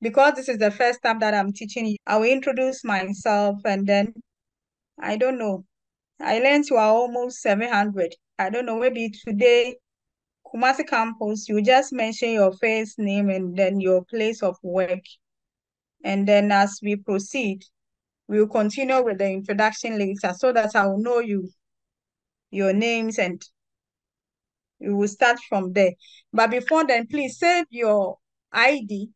because this is the first time that I'm teaching you, I will introduce myself and then, I don't know. I learned you are almost 700. I don't know, maybe today, Kumasi campus, you just mention your first name and then your place of work. And then as we proceed, we'll continue with the introduction later so that I will know you, your names, and we will start from there. But before then, please save your ID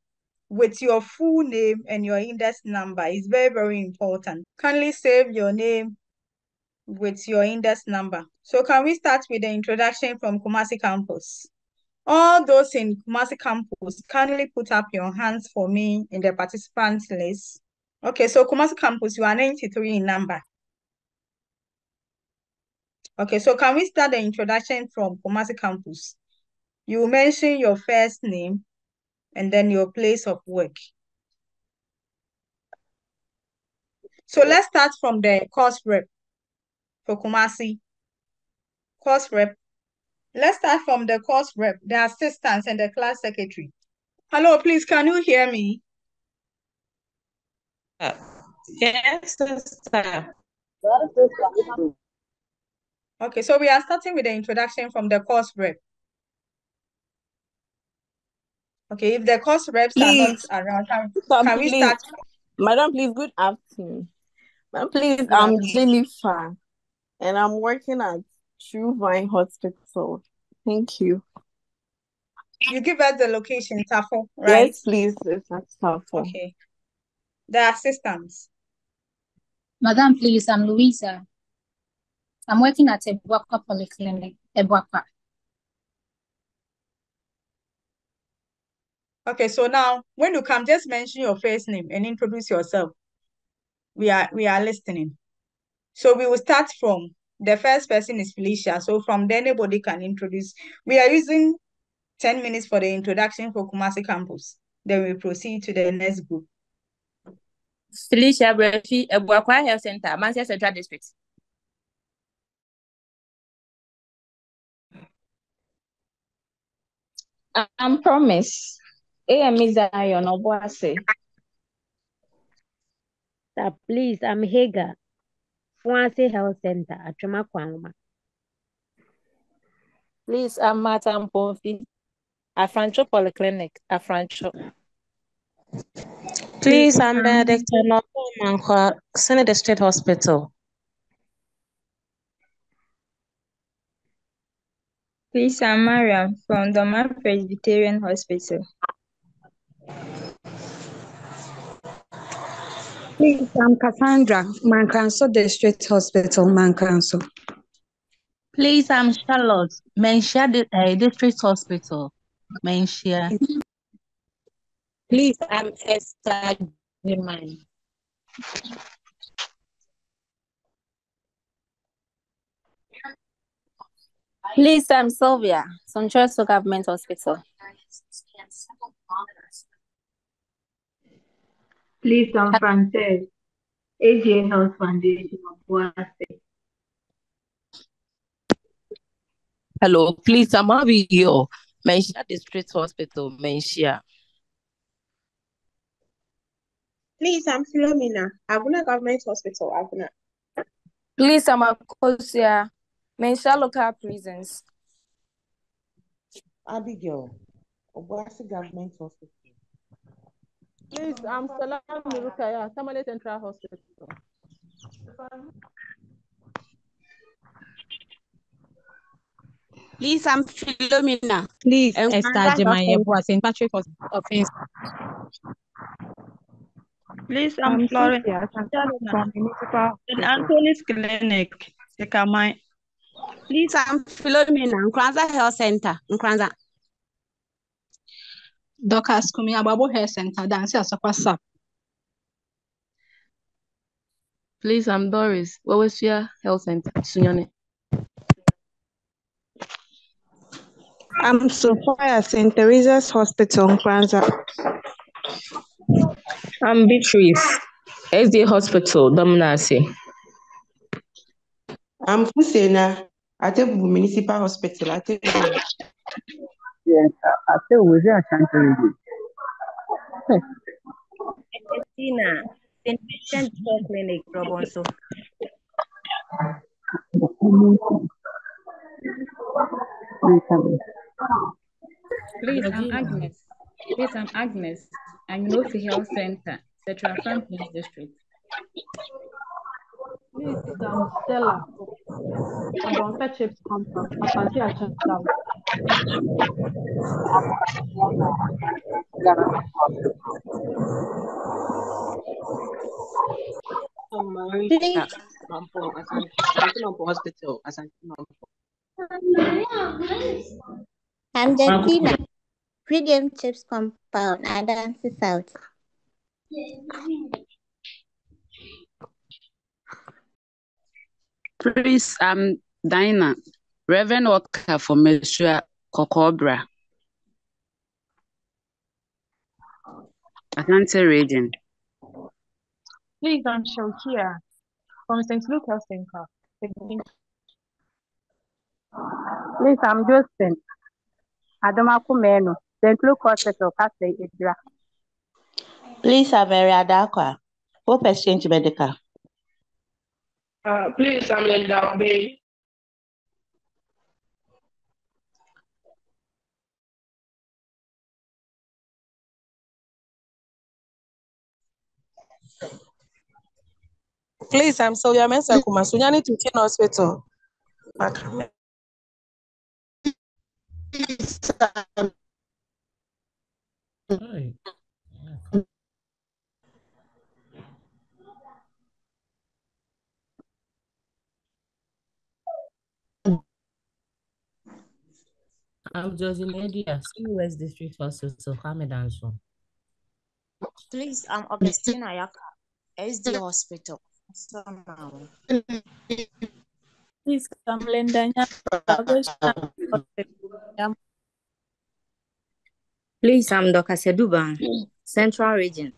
with your full name and your index number. It's very, very important. Kindly save your name with your index number. So can we start with the introduction from Kumasi campus? All those in Kumasi campus, kindly put up your hands for me in the participants list. Okay, so Kumasi campus, you are 93 in number. Okay, so can we start the introduction from Kumasi campus? You mention your first name and then your place of work. So let's start from the course rep for Kumasi. Course rep. Let's start from the course rep, the assistants and the class secretary. Hello, please, can you hear me? Yes, sister. Okay, so we are starting with the introduction from the course rep. Okay, if the course reps Please. are not around, can we start? Madam, please, good afternoon. Madam, please, I'm Jennifer, and I'm working at True Vine Hospital. Thank you. You give us the location, Tafo, right? Yes, please, it's at Tafo. Okay. The assistants. Madam, please, I'm Louisa. I'm working at H.BOAHEMAA Polyclinic, H.BOAHEMAA. Okay, so now when you come, just mention your first name and introduce yourself. We are listening. So we will start from the first person is Felicia. So from there, anybody can introduce. We are using 10 minutes for the introduction for Kumasi campus. Then we proceed to the next group. Felicia Brefi, H.BOAHEMAA Health Center, Manchester Central District. I'm Promise. AME Zion Obuase. Please, I'm Hagar. Fuansi Health Center, Atwema Kwangma. Please, I'm Martha Mpofi, Afrancho Polyclinic, Afrancho. Please, I'm Benedict Mankwa, Senate District Hospital. Please, I'm Mariam from Doma Presbyterian Hospital. Please, I'm Cassandra, Mankranso District Hospital, Mankranso. Please, I'm Charlotte, Menchia District Hospital, Menchia. Please, I'm Esther Dimani. Please, I'm Sylvia, Sonchoso Government Hospital. Please, I'm Frances, AGA Health Foundation of Boise. Hello, please, I'm Abigail, Menchia District Hospital, Menchia. Please, I'm Philomena, Aguna Government Hospital, Aguna. Please, I'm Akosia, Menchia Local Prisons. Abigail, Obuasi Government Hospital. Please, I'm Salam Nurukaya, Tamale Central Hospital. Please, I'm Philomena. Please, Esther Jemaya, St. Patrick Hospital. Please, I'm Florence from Municipal Anthony's Clinic, Sekamai. Please, I'm Philomena, Nkranza Health Center, Nkranza. Doctors Kumi Ababo Health Center, Dancy Asapasa. Please, I'm Doris, Wawesia Health Center, Sunyane. I'm Sophia, St. Teresa's Hospital, Nkranza. I'm Beatrice, SD Hospital, Dominasi. I'm Fusena, Atebu Municipal Hospital, Yes, I feel with your country. Tina, St. Vincent Clinic, Robinson. Please, I'm Agnes. Please, I'm Agnes. I'm in Ofi Health Center, Central Franklin District. Please, I'm Stella. I don't fetch it compound. I can see a check out. Marita, Mampo, Asante Mampo Hospital, Asante Mampo. I'm Justina. Premium Chips Compound, Adansi South. Please, I'm Dinah. Reverend Walker for Meshua Kokobra. Asante Region. Please, I'm Shokia from St. Luke Health Center. Please, I'm Justin. Adomaku Menu, St. Luke Hospital, Castle Idra. Please, I'm Mary Adakwa. Hope Exchange Medical. Please, I'm Linda Bay. Please, I'm Sylvia Mensa Kumasunyani Teaching Hospital. I'm Josinedia, West District Hospital, Hamidanso. Please, I'm Augustine Ayaka, SD Hospital. Please, I'm Linda. Please, I'm Dr. Seduban, Central Region.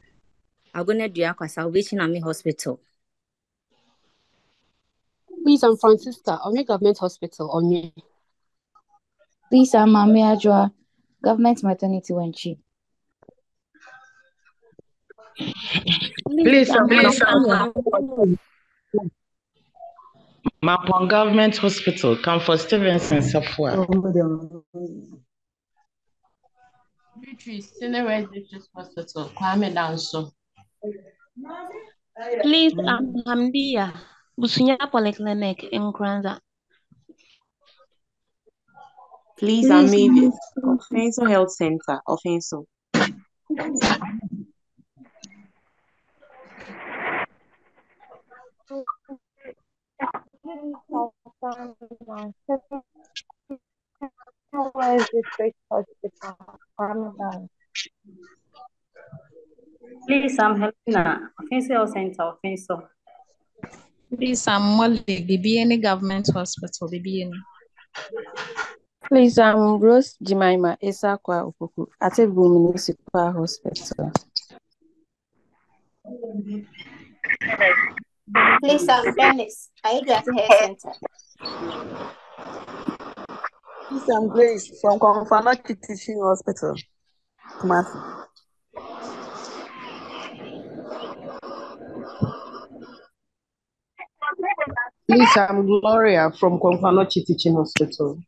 Agone Diakwa Salvation Army Hospital. Please, I'm Francisca, Onye Government Hospital, Onye. Please, I'm Mami Ajwa, Government Maternity Wenchi. Please, I'm Mapon Government Hospital, Comfort Stevenson, Safua. Beatrice, Senior District Hospital, Kwame Danso. Please, I'm Hamdia, Busunya Polyclinic in Kranza. Please, I'm Mavis, Offenso Health Center, Offenso. Please, I'm Helena, Offensive Health Center, Offensive. Please, I'm Molly, BBN Government Hospital, BBN. Please, I'm Rose Jemima Esakwa Opoku, Atebu Municipal Hospital. Please, I'm Dennis. Ayudrati Health Center. Please, I'm Grace from Confirmatory Teaching Hospital, Kumasi. Please, I'm Gloria from Confirmatory Teaching Hospital.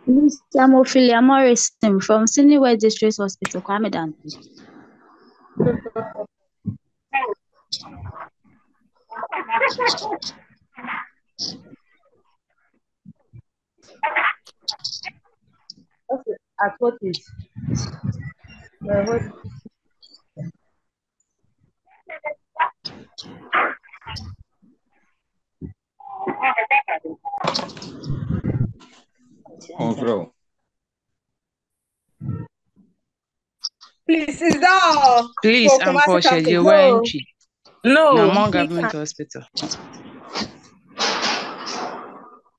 Please, I'm Ophelia Morrison from Senior District Hospital, Kwame. Okay, at what is? Please, is that Please, I'm Portia Jewenchi. No. Namon Government Hospital.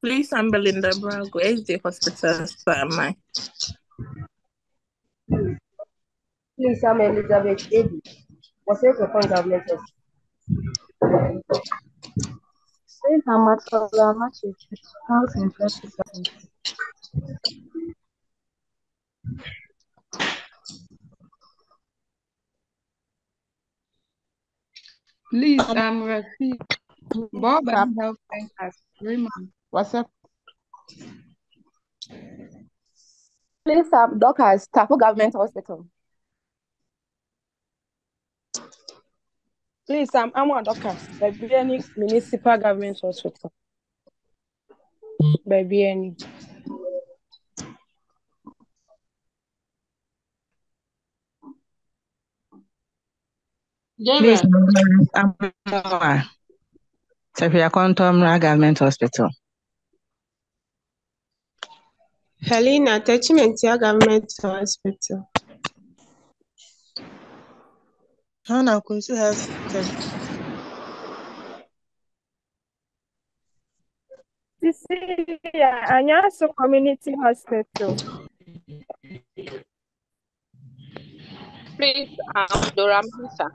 Please, I'm Belinda Brago, SD Hospital, Samai. Please, I'm Elizabeth Eddie, Waseko Government Hospital. Please, I'm Matala Machi, Health and Justice. Please, I'm Rafi. Bob and Health Center, Raymond. What's up? Please, Doctors, Tafu Government Hospital. Please, I'm a Doctors. Baby, any municipal government hospital. Baby, any. Please, I'm Safia Kontomra Government Hospital. Helena, attachment to government hospital. Hannah Kunsu Health Center. Cecilia, Anyaso Community Hospital. Please, Dora Misa.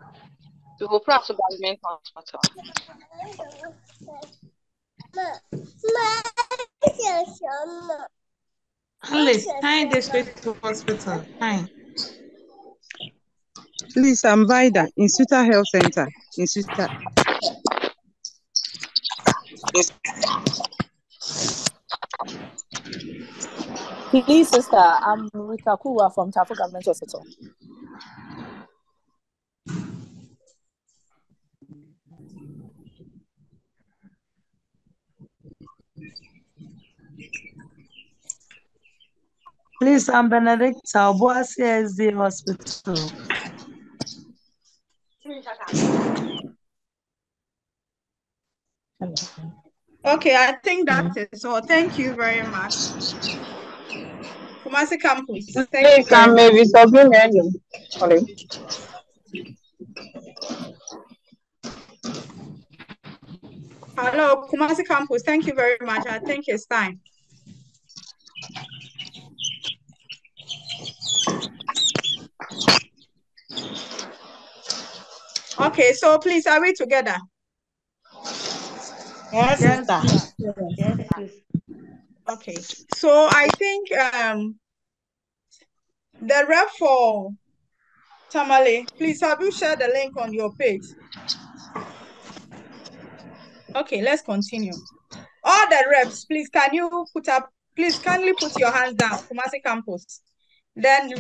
We will pass to government hospital. Alice, hi, District Hospital. Hi. Please, I'm Vida in Suta Health Center in Suta. Please, sister, I'm Rita Kuwa from Tafu Government Hospital. Please, I'm Benedict Salboa CSD Hospital. Okay, I think that is all. Thank you very much. Kumasi Campus. Thank you very much. Hello, Kumasi Campus. Thank you very much. I think it's time. Okay, so please, are we together? Yes, sister. Yes. Okay, so I think the rep for Tamale, please have you shared the link on your page? Okay, let's continue. All the reps, please, can you put up, please kindly put your hands down, Kumasi Campus. Then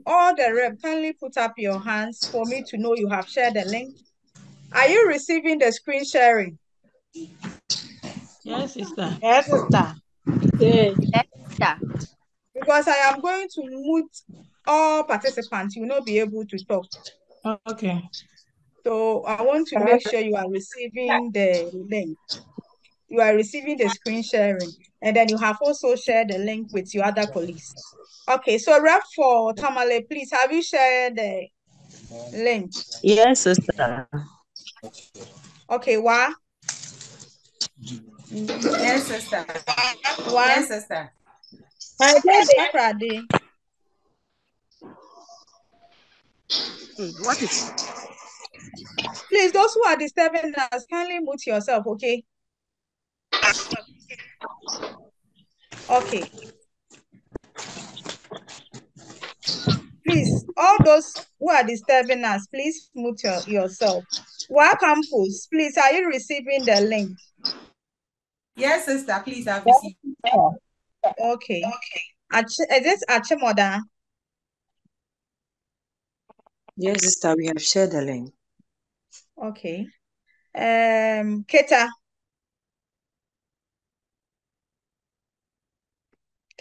all the reps, kindly put up your hands for me to know you have shared the link. Are you receiving the screen sharing? Yes, sister. Yes, sister. Yes, sister. Because I am going to mute all participants, you will not be able to talk. Okay. So I want to make sure you are receiving the link. You are receiving the screen sharing, and then you have also shared the link with your other colleagues. Okay, so rep for Tamale, please, have you shared the link? Yes, sister. Okay, why? Yes, sister. Why? Yes, sister. Sakrade. What is? Please, those who are disturbing us, kindly mute yourself, okay? Okay. Please, all those who are disturbing us, please mute yourself. Why Campus, please, are you receiving the link? Yes, sister. Please, I've received. Okay. Is this Achimoda? Yes, sister, we have shared the link. Okay. Keta.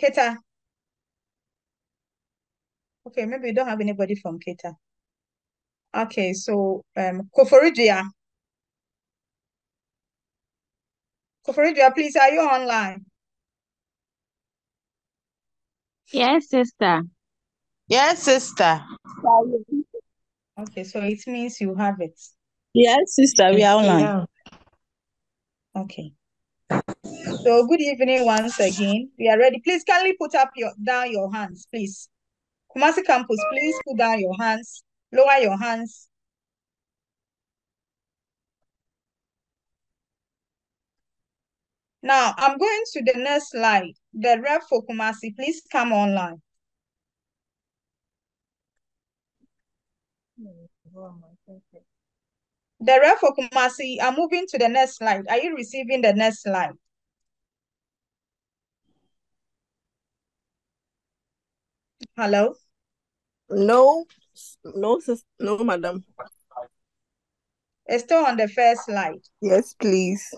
Keta. Okay, maybe you don't have anybody from Keta. Okay, so Koforidia. Koforidia, please, are you online? Yes, sister. Yes, sister. Okay, so it means you have it. Yes, sister, we are online. Okay. So good evening once again. We are ready. Please kindly put up down your hands, please. Kumasi Campus, please put down your hands. Lower your hands. Now, I'm going to the next slide. The rep for Kumasi, please come online. The ref for Kumasi, I'm moving to the next slide. Are you receiving the next slide? Hello? No, no, no, madam. It's still on the first slide. Yes, please.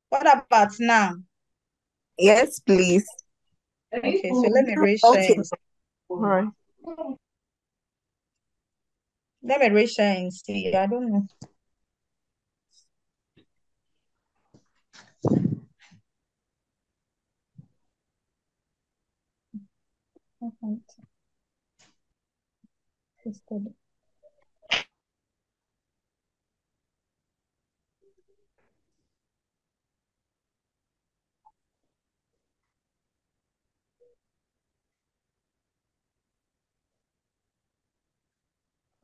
What about now? Yes, please. Okay, so let me raise Okay. share. All right. Let me raise share and see. I don't know.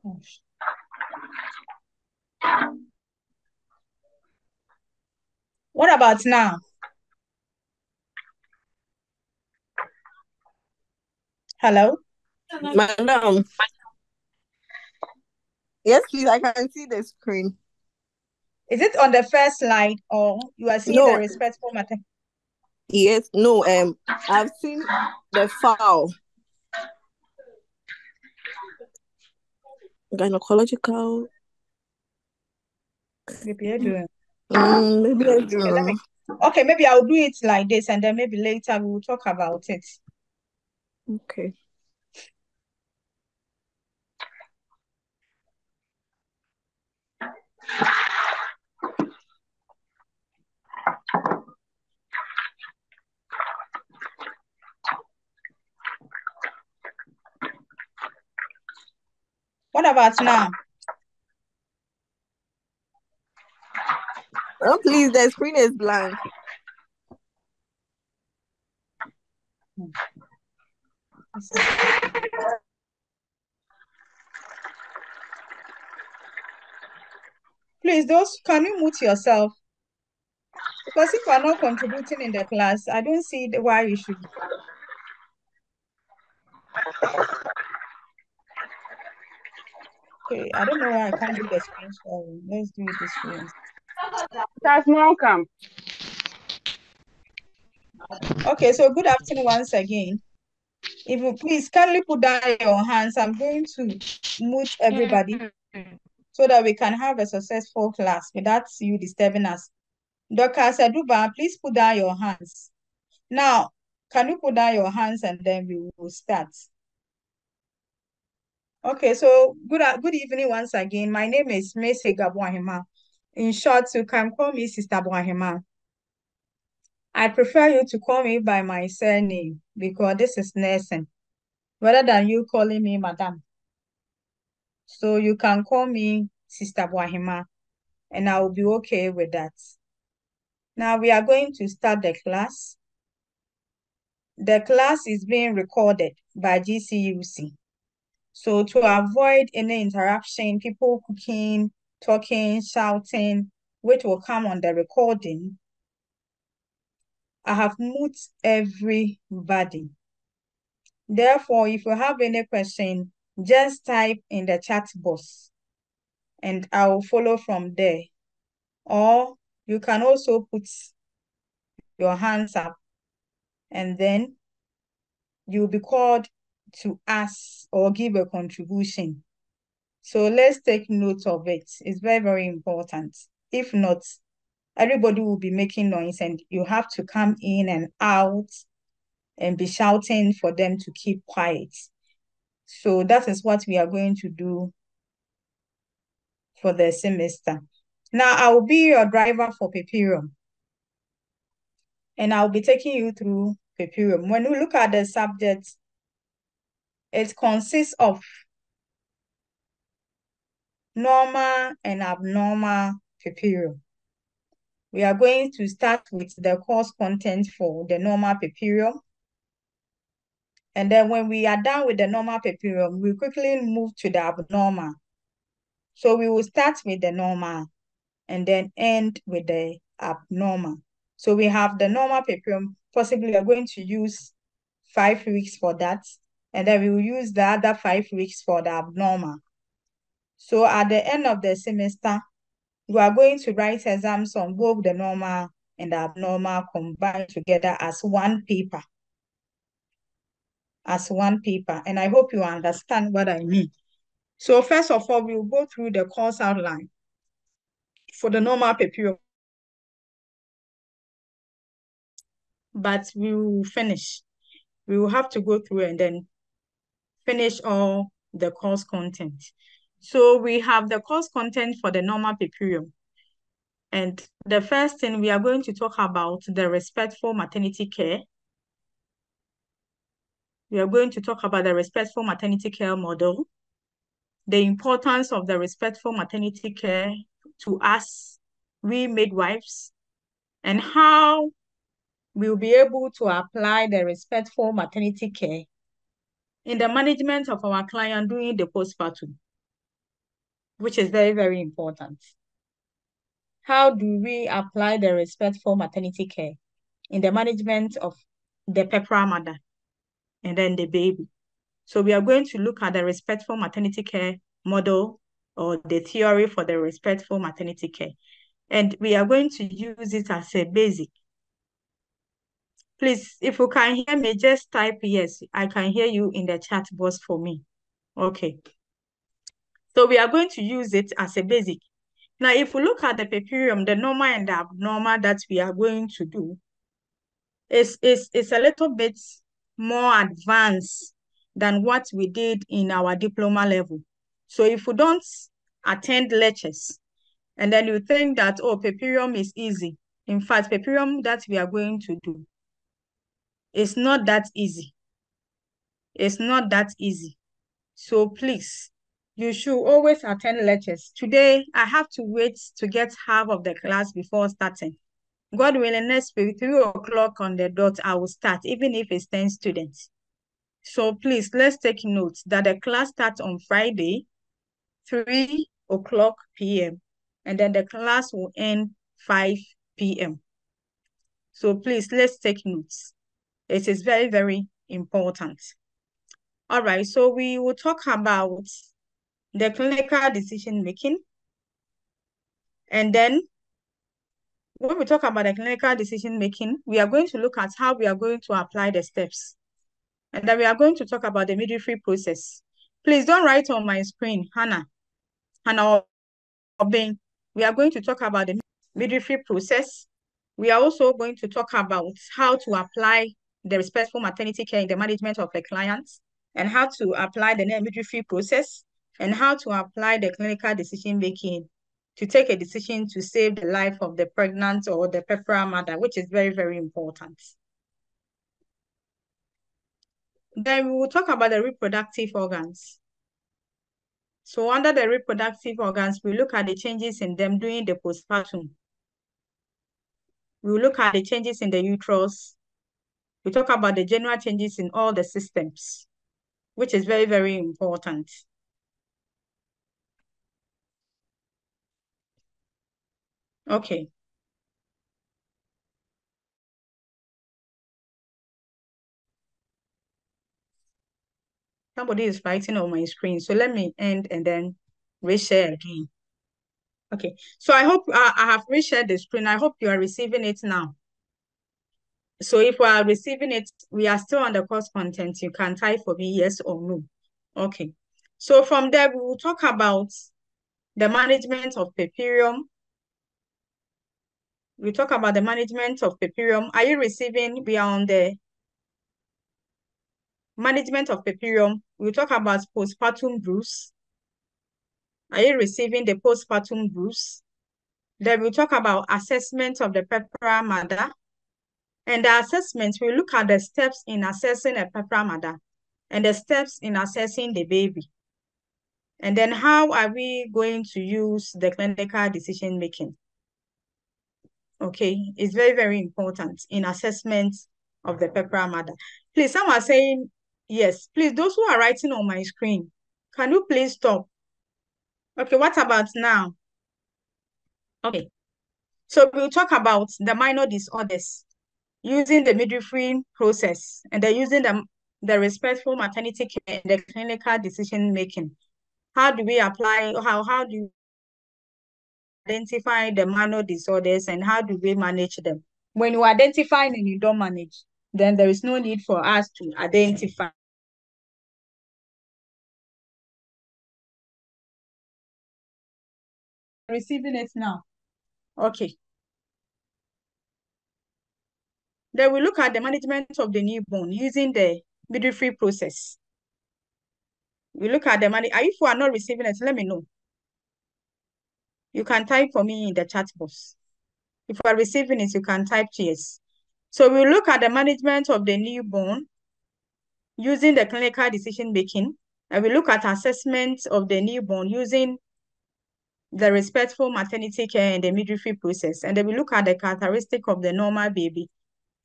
Gosh. What about now? Hello? Madam. Yes, please. I can see the screen. Is it on the first slide or you are seeing the No. respectful matter? Yes. No. I've seen the file. Gynecological. Maybe I do. Maybe I do. Okay, maybe I'll do it like this and then maybe later we will talk about it. Okay. What about now? Oh, please, the screen is blank. Please, can you mute yourself? Because if you are not contributing in the class, I don't see why you should. Okay, I don't know why I can't do the screen sharing. Let's do it this way. That's welcome. Okay, so good afternoon once again. If you please kindly put down your hands, I'm going to mute everybody so that we can have a successful class without you disturbing us. Dr. Saduba, please put down your hands. Now, can you put down your hands and then we will start? Okay, so good evening once again. My name is Miss H.BOAHEMAA. In short, you can call me Sister Boahema. I prefer you to call me by my surname because this is nursing, rather than you calling me Madam. So you can call me Sister Boahema, and I will be okay with that. Now we are going to start the class. The class is being recorded by GCUC. So to avoid any interruption, people cooking, talking, shouting, which will come on the recording, I have muted everybody. Therefore, if you have any question, just type in the chat box and I will follow from there. Or you can also put your hands up and then you'll be called to ask or give a contribution. So let's take note of it. It's very, very important. If not, everybody will be making noise and you have to come in and out and be shouting for them to keep quiet. So that is what we are going to do for the semester. Now, I will be your driver for Pueperium. And I'll be taking you through Pueperium. When we look at the subject, it consists of normal and abnormal Pueperium. We are going to start with the course content for the normal Pueperium. And then when we are done with the normal Pueperium, we quickly move to the abnormal. So we will start with the normal and then end with the abnormal. So we have the normal Pueperium. Possibly we are going to use 5 weeks for that. And then we will use the other 5 weeks for the abnormal. So at the end of the semester, we are going to write exams on both the normal and the abnormal combined together as one paper. And I hope you understand what I mean. So first of all, we'll go through the course outline for the normal Pueperium. But we will finish. We will have to go through and then finish all the course content. So we have the course content for the normal Pueperium. And the first thing we are going to talk about the respectful maternity care. We are going to talk about the respectful maternity care model, the importance of the respectful maternity care to us, we midwives, and how we'll be able to apply the respectful maternity care in the management of our client during the postpartum, which is very, very important. How do we apply the respectful maternity care in the management of the Pueperium mother and then the baby? So we are going to look at the respectful maternity care model or the theory for the respectful maternity care. And we are going to use it as a basic. Please, if you can hear me, just type yes. I can hear you in the chat box for me. Okay. So we are going to use it as a basic. Now, if we look at the Pueperium, the normal and the abnormal that we are going to do, it's a little bit more advanced than what we did in our diploma level. So if we don't attend lectures, and then you think that, oh, Pueperium is easy. In fact, Pueperium that we are going to do, it's not that easy. It's not that easy. So please, you should always attend lectures. Today, I have to wait to get half of the class before starting. God willing, next week, 3 o'clock on the dot, I will start, even if it's 10 students. So please, let's take note that the class starts on Friday, 3 o'clock p.m. And then the class will end 5 p.m. So please, let's take notes. It is very, very important. All right, so we will talk about the clinical decision making. And then when we talk about the clinical decision making, we are going to look at how we are going to apply the steps. And then we are going to talk about the midwifery process. Please don't write on my screen, Hannah or Ben. We are going to talk about the midwifery process. We are also going to talk about how to apply the respectful maternity care in the management of the clients, and how to apply the midwifery process, and how to apply the clinical decision making to take a decision to save the life of the pregnant or the Pueperium mother, which is very, very important. Then we will talk about the reproductive organs. So under the reproductive organs, we look at the changes in them during the postpartum. We will look at the changes in the uterus. We talk about the general changes in all the systems, which is very, very important. Okay. Somebody is writing on my screen, so let me end and then reshare again. Okay, so I hope I have reshared the screen. I hope you are receiving it now. So if we are receiving it, we are still on the course content. You can type for me yes or no. Okay, so from there, we will talk about the management of Pueperium. We talk about the management of Pueperium. Are you receiving? We are on the management of Pueperium. We'll talk about postpartum bruise. Are you receiving the postpartum bruise? Then we'll talk about assessment of the Pueperium mother. And the assessment, we look at the steps in assessing a Pueperium mother and the steps in assessing the baby. And then how are we going to use the clinical decision making? Okay, it's very, very important in assessment of the Pueperium mother. Please, someone are saying yes. Please, those who are writing on my screen, can you please stop? Okay, what about now? Okay, so we'll talk about the minor disorders using the midwifery process, and then using the respectful maternity care and the clinical decision making. how do we apply, how do you identify the minor disorders and how do we manage them? When you identify and you don't manage, then there is no need for us to identify. Receiving it now. Okay. Then we look at the management of the newborn using the midwifery process. We look at the money. If you are not receiving it, let me know. You can type for me in the chat box. If you are receiving it, you can type yes. So we look at the management of the newborn using the clinical decision making, and we look at assessment of the newborn using the respectful maternity care and the midwifery process. And then we look at the characteristic of the normal baby,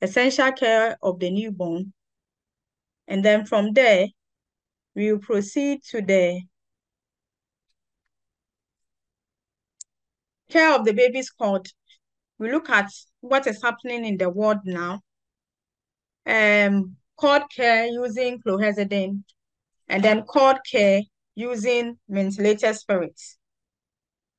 essential care of the newborn. And then from there, we will proceed to the care of the baby's cord. We look at what is happening in the world now. Cord care using chlorhexidine, and then cord care using ventilated spirits.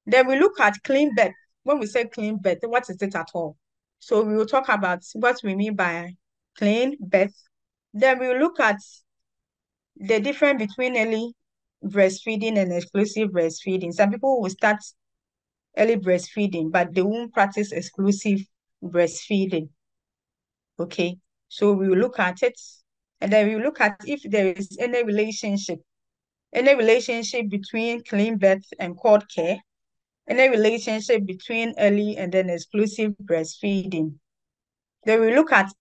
Then we look at clean birth. When we say clean birth, what is it at all? So we will talk about what we mean by clean birth. Then we will look at the difference between early breastfeeding and exclusive breastfeeding. Some people will start early breastfeeding, but they won't practice exclusive breastfeeding. Okay, so we will look at it, and then we will look at if there is any relationship between clean birth and cord care, any relationship between early and then exclusive breastfeeding. Then we look at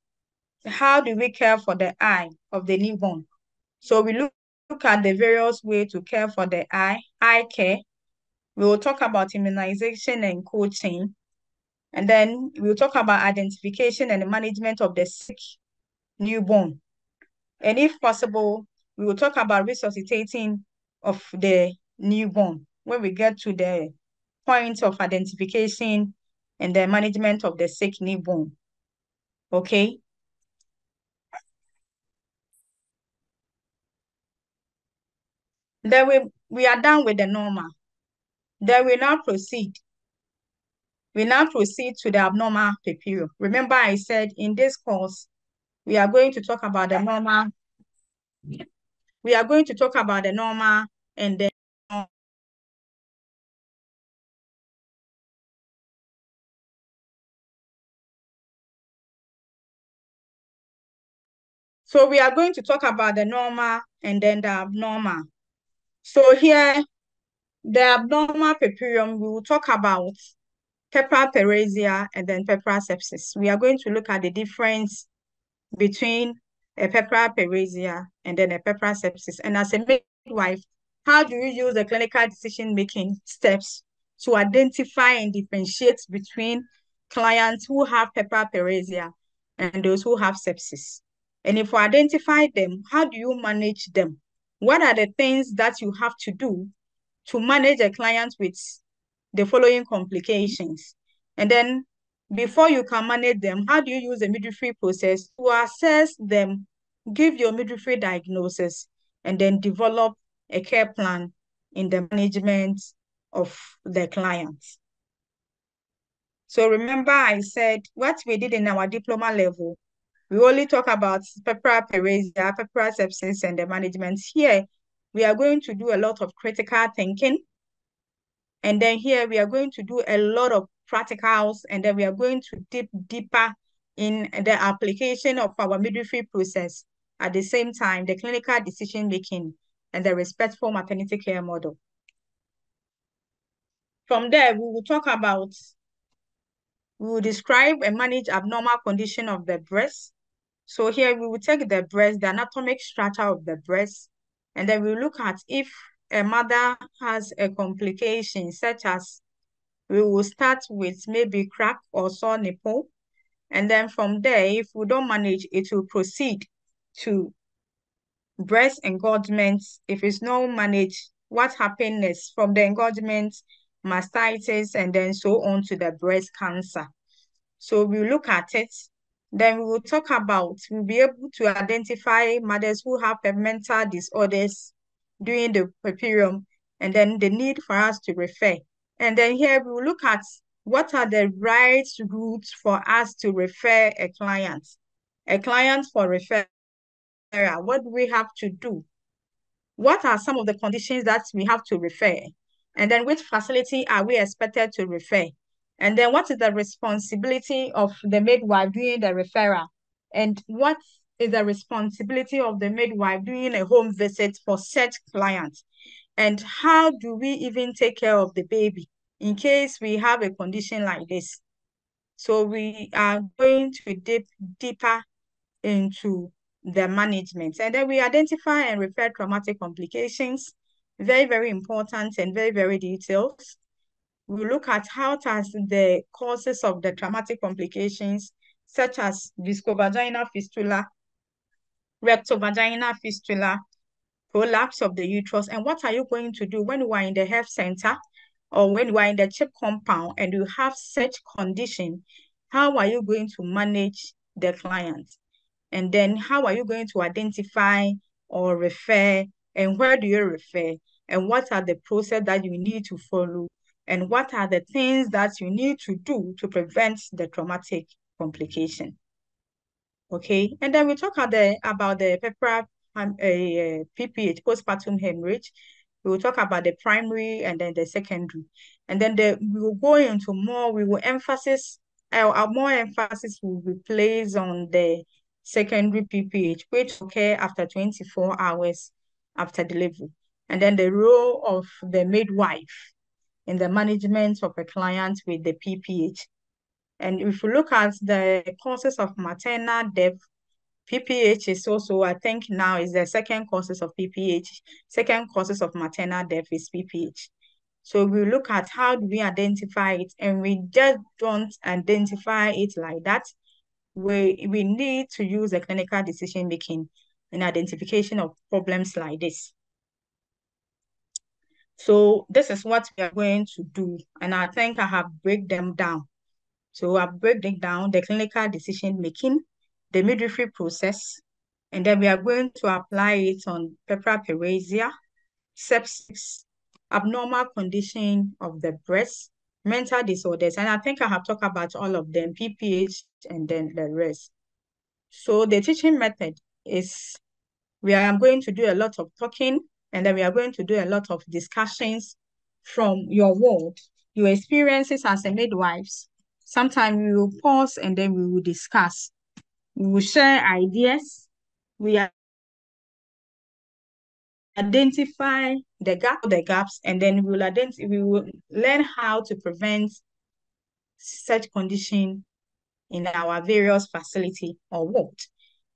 how do we care for the eye of the newborn. So we look at the various ways to care for the eye care. We will talk about immunization and coaching. And then we'll talk about identification and management of the sick newborn. And if possible, we will talk about resuscitating of the newborn when we get to the point of identification and the management of the sick newborn. Okay? Then we are done with the normal. Then we now proceed. We now proceed to the abnormal puerperium. Remember I said in this course, we are going to talk about the normal. We are going to talk about the normal and then so we are going to talk about the normal and then the abnormal. So here, the abnormal puerperium, we will talk about puerperal and then puerperal sepsis. We are going to look at the difference between a puerperal and then a puerperal sepsis. And as a midwife, how do you use the clinical decision-making steps to identify and differentiate between clients who have puerperal and those who have sepsis? And if you identify them, how do you manage them? What are the things that you have to do to manage a client with the following complications? And then before you can manage them, how do you use the midwifery process to assess them, give your midwifery diagnosis, and then develop a care plan in the management of the client? So remember I said what we did in our diploma level, we only talk about puerperal sepsis, and the management. Here, we are going to do a lot of critical thinking. And then here, we are going to do a lot of practicals, and then we are going to dip deeper in the application of our midwifery process. At the same time, the clinical decision-making and the respectful maternity care model. From there, we will talk about, we will describe and manage abnormal condition of the breast. So here we will take the breast, the anatomic structure of the breast, and then we'll look at if a mother has a complication, such as we will start with maybe crack or sore nipple. And then from there, if we don't manage, it will proceed to breast engorgement. If it's not managed, what happens is from the engorgement, mastitis, and then so on to the breast cancer. So we'll look at it. Then we will talk about, we'll be able to identify mothers who have mental disorders during the puerperium and then the need for us to refer. And then here we will look at what are the right routes for us to refer a client. A client for referral, what do we have to do? What are some of the conditions that we have to refer? And then which facility are we expected to refer? And then what is the responsibility of the midwife doing the referral? And what is the responsibility of the midwife doing a home visit for such clients? And how do we even take care of the baby in case we have a condition like this? So we are going to dip deeper into the management. And then we identify and refer traumatic complications, very, very important and very, very detailed. We look at how does the causes of the traumatic complications, such as viscovaginal fistula, rectovaginal fistula, prolapse of the uterus, and what are you going to do when you are in the health center or when you are in the CHIP compound and you have such condition? How are you going to manage the client? And then how are you going to identify or refer, and where do you refer? And what are the process that you need to follow? And what are the things that you need to do to prevent the traumatic complication? Okay, and then we talk about the PPH, postpartum hemorrhage. We will talk about the primary and then the secondary. And then we will go into more, we will emphasize, our more emphasis will be placed on the secondary PPH, which occur after 24 hours after delivery. And then the role of the midwife in the management of a client with the PPH. And if you look at the causes of maternal death, PPH is also, I think now is the second causes of PPH. Second causes of maternal death is PPH. So we look at how do we identify it, and we just don't identify it like that. We need to use a clinical decision making in identification of problems like this. So this is what we are going to do, and I think I have break them down. So I break down the clinical decision making, the midwifery process, and then we are going to apply it on puerperia, sepsis, abnormal condition of the breast, mental disorders, and I think I have talked about all of them, PPH, and then the rest. So the teaching method is we are going to do a lot of talking, and then we are going to do a lot of discussions from your ward, your experiences as a midwife. Sometimes we will pause and then we will discuss. We will share ideas. We identify the gaps, and then we will learn how to prevent such condition in our various facility or ward.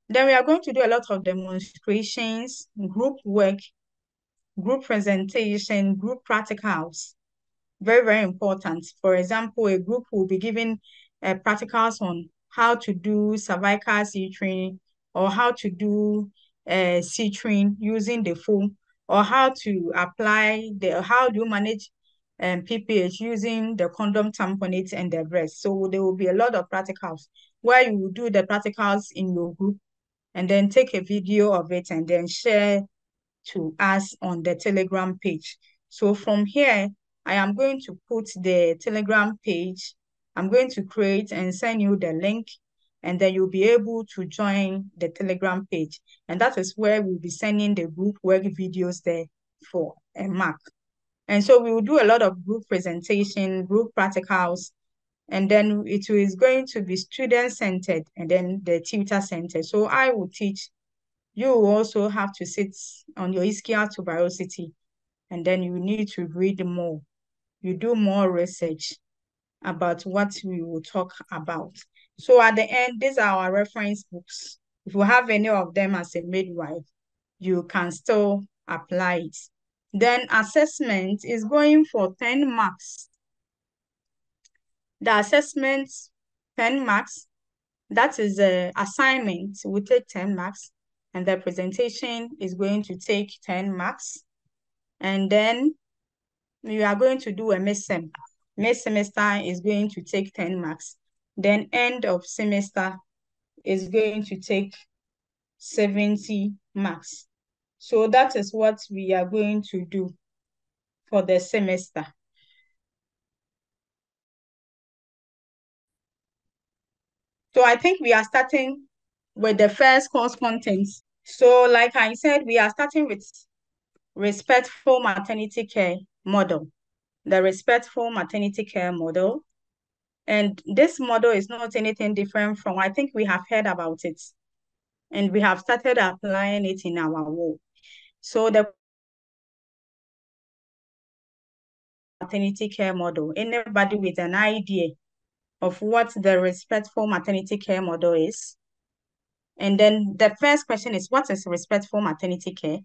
Then we are going to do a lot of demonstrations, group work, group presentation, group practicals. Very, very important. For example, a group will be given practicals on how to do cervical C-train, or how to do C-train using the foam, or how to apply how do you manage PPH using the condom, tamponade, and the breast. So there will be a lot of practicals where you will do the practicals in your group and then take a video of it and then share to us on the Telegram page. So from here, I am going to put the Telegram page. I'm going to create and send you the link, and then you'll be able to join the Telegram page. And that is where we'll be sending the group work videos there for a mark. And so we will do a lot of group presentation, group practicals, and then it is going to be student-centered and then the tutor-centered. So I will teach. You will also have to sit on your ischia tuberosity, and then you need to read more. You do more research about what we will talk about. So at the end, these are our reference books. If you have any of them as a midwife, you can still apply it. Then assessment is going for 10 marks. The assessment, 10 marks. That is an assignment, will take 10 marks. And the presentation is going to take 10 marks. And then we are going to do a mid-sem. Mid-semester is going to take 10 marks. Then end of semester is going to take 70 marks. So that is what we are going to do. for the semester. So I think we are starting with the first course contents. So like I said, we are starting with respectful maternity care model, the respectful maternity care model. And this model is not anything different from, I think we have heard about it, and we have started applying it in our work. So the maternity care model, anybody with an idea of what the respectful maternity care model is? And then the first question is, what is respectful maternity care?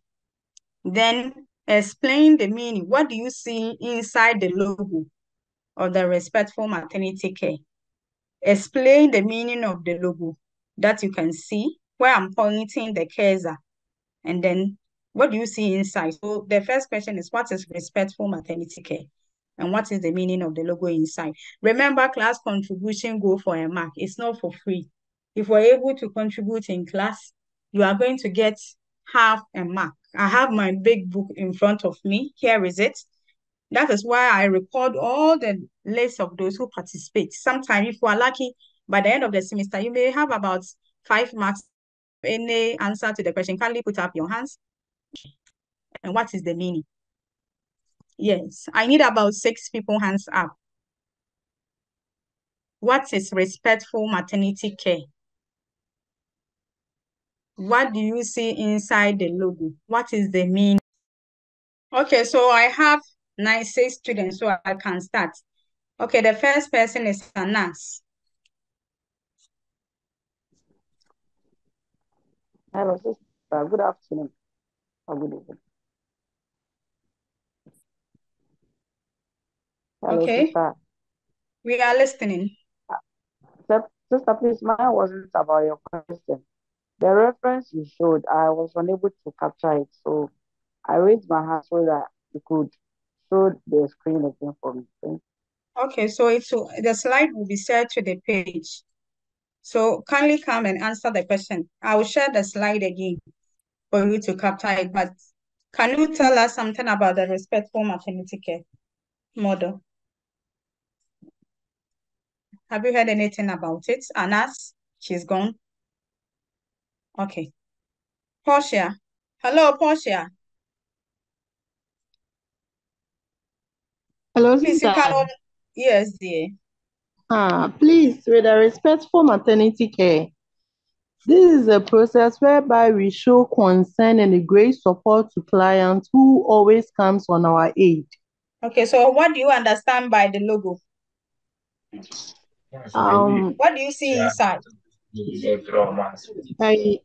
Then explain the meaning. What do you see inside the logo of the respectful maternity care? Explain the meaning of the logo that you can see where I'm pointing the cursor. And then what do you see inside? So the first question is, what is respectful maternity care? And what is the meaning of the logo inside? Remember, class contribution go for a mark. It's not for free. If we're able to contribute in class, you are going to get half a mark. I have my big book in front of me. Here is it. That is why I record all the lists of those who participate. Sometimes, if you are lucky, by the end of the semester, you may have about 5 marks. Any answer to the question, kindly put up your hands. And what is the meaning? Yes, I need about 6 people hands up. What is respectful maternity care? What do you see inside the logo? What is the meaning? Okay, so I have 96 students, so I can start. Okay, the first person is a nurse. Hello, sister. Good afternoon or good evening. Hello, Okay, sister. we are listening. Sister, please, mine wasn't about your question. The reference you showed, I was unable to capture it, so I raised my hand so that you could show the screen again for me. Thank you. Okay, so the slide will be shared to the page. So kindly come and answer the question. I will share the slide again for you to capture it, but can you tell us something about the respectful maternity care model? Have you heard anything about it? Anas, she's gone. Okay. Portia. Hello, Portia. Hello, Please, you sister. can. Yes, dear. Please, with a respectful maternity care, this is a process whereby we show concern and a great support to clients who always comes on our aid. Okay, so what do you understand by the logo? What do you see inside? I see.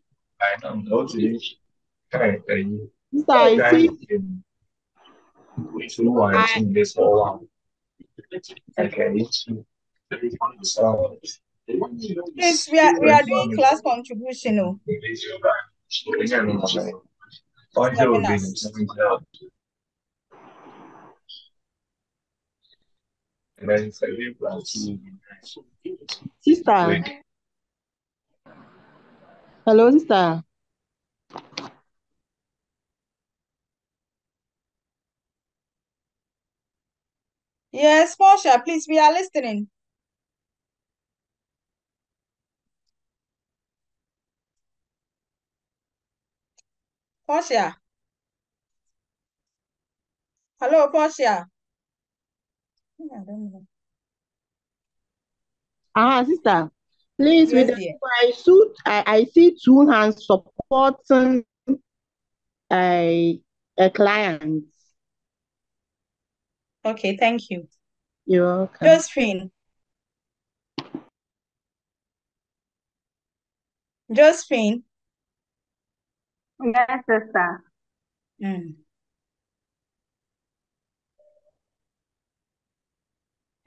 Please, we are doing class contribution. No. Sister. Hello, sister. Yes, Portia, please, we are listening. Portia. Hello, Portia. I don't know. Sister. Please, yes, with the I see 2 hands supporting a client. Okay, thank you. You're welcome. Josephine. Josephine. Yes, sister.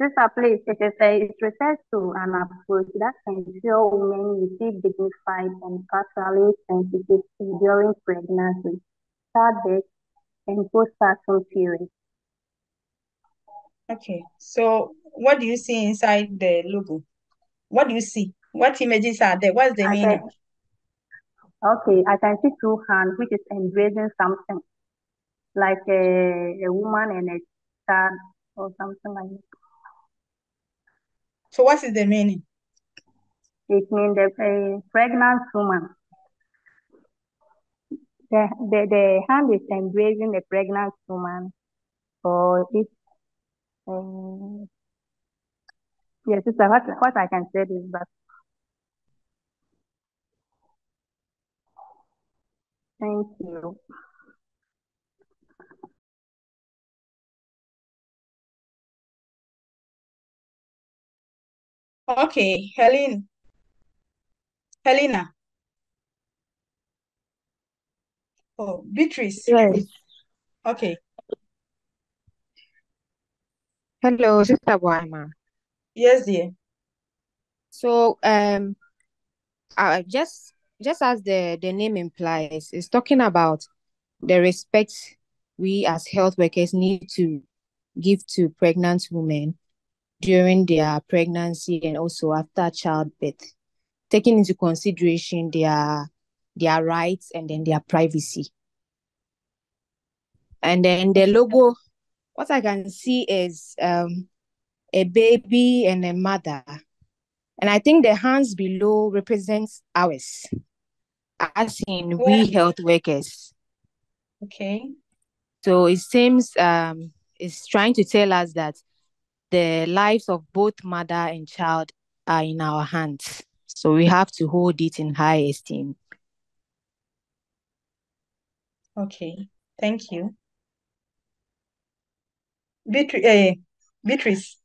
Sister, please, it refers to an approach that ensure women receive dignified and culturally sensitive food during pregnancy, childbirth, and postpartum period. Okay, so what do you see inside the logo? What do you see? What images are there? What's the meaning? Okay, I can see 2 hands, which is embracing something. like a woman and a child or something like that. So what is the meaning? It means a pregnant woman. The hand is embracing a pregnant woman, or if yes, sister, what I can say is that. Thank you. Okay, Helena. Oh, Beatrice. Yes. Okay. Hello, Sister BOAHEMAA. Yes, dear. So, just as the name implies, it's talking about the respect we as health workers need to give to pregnant women during their pregnancy and also after childbirth, taking into consideration their rights and then their privacy. And then the logo, what I can see is a baby and a mother. And I think the hands below represents ours, as in we health workers. Okay. So it seems it's trying to tell us that the lives of both mother and child are in our hands. So we have to hold it in high esteem. Okay. Thank you. Beatrice.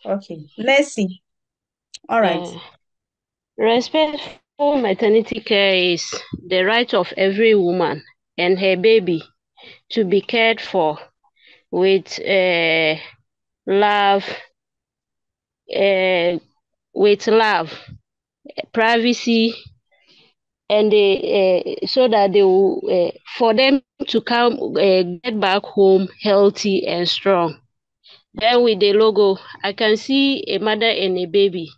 Okay. Mercy. All right. Respectful maternity care is the right of every woman and her baby to be cared for with love, privacy, and so that they will for them to come get back home healthy and strong. Then with the logo, I can see a mother and a baby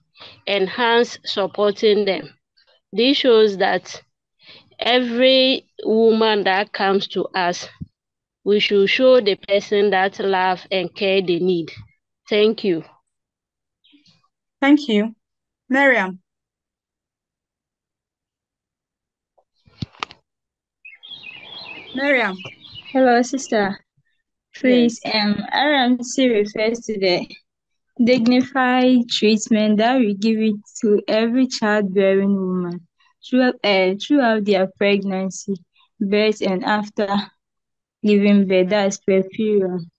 and hands supporting them. This shows that every woman that comes to us, we should show the person that love and care they need. Thank you. Thank you. Miriam. Miriam. Hello, sister. Please, Yes. RMC refers to the dignified treatment that we give it to every childbearing woman throughout their pregnancy, birth, and after giving birth. That's Pueperium.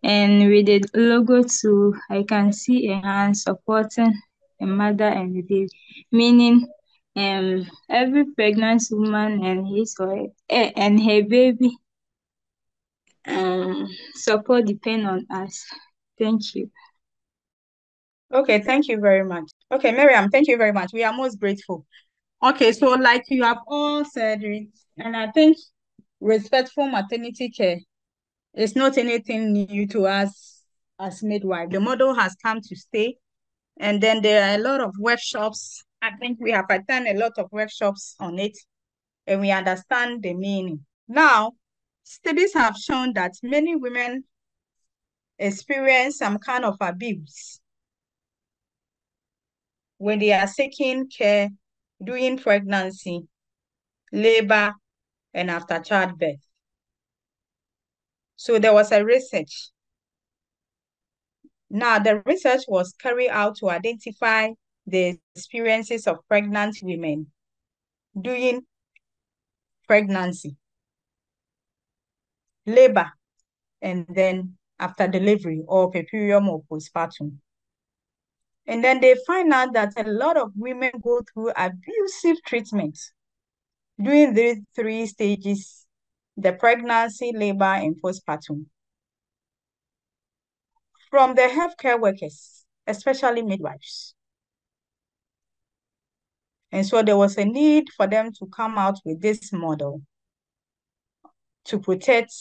And with the logo too, I can see a hand supporting a mother and a baby, meaning every pregnant woman and and her baby support depend on us. Thank you. Okay, thank you very much. Okay, Miriam, thank you very much. We are most grateful. Okay, so like you have all said it, and I think respectful maternity care is not anything new to us as midwife. The model has come to stay, and then there are a lot of workshops. I think we have attended a lot of workshops on it, and we understand the meaning. Now, studies have shown that many women experience some kind of abuse when they are seeking care during pregnancy, labor, and after childbirth. So there was a research. Now, the research was carried out to identify the experiences of pregnant women during pregnancy, labor, and then after delivery or puerperium or postpartum. And then they find out that a lot of women go through abusive treatment during these three stages: the pregnancy, labor, and postpartum, from the healthcare workers, especially midwives. And so there was a need for them to come out with this model to protect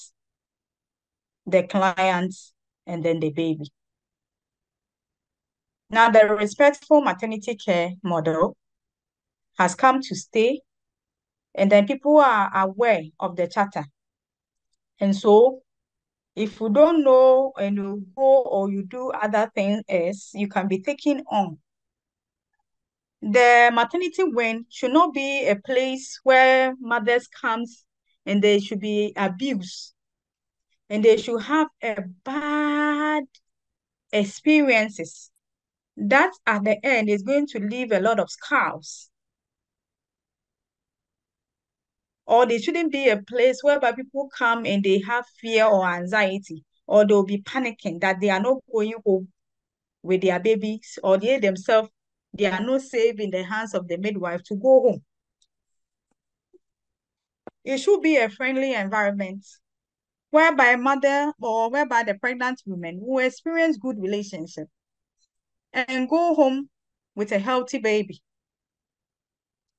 the clients and then the baby. Now, the respectful maternity care model has come to stay, And then people are aware of the charter. And so if you don't know and you go or you do other things, you can be taken on. The maternity wing should not be a place where mothers comes and they should be abused and they should have a bad experiences. That at the end is going to leave a lot of scars. Or they shouldn't be a place whereby people come and they have fear or anxiety, or they'll be panicking that they are not going home with their babies, or they themselves, they are not safe in the hands of the midwife to go home. It should be a friendly environment whereby mother or whereby the pregnant women will experience good relationship and go home with a healthy baby.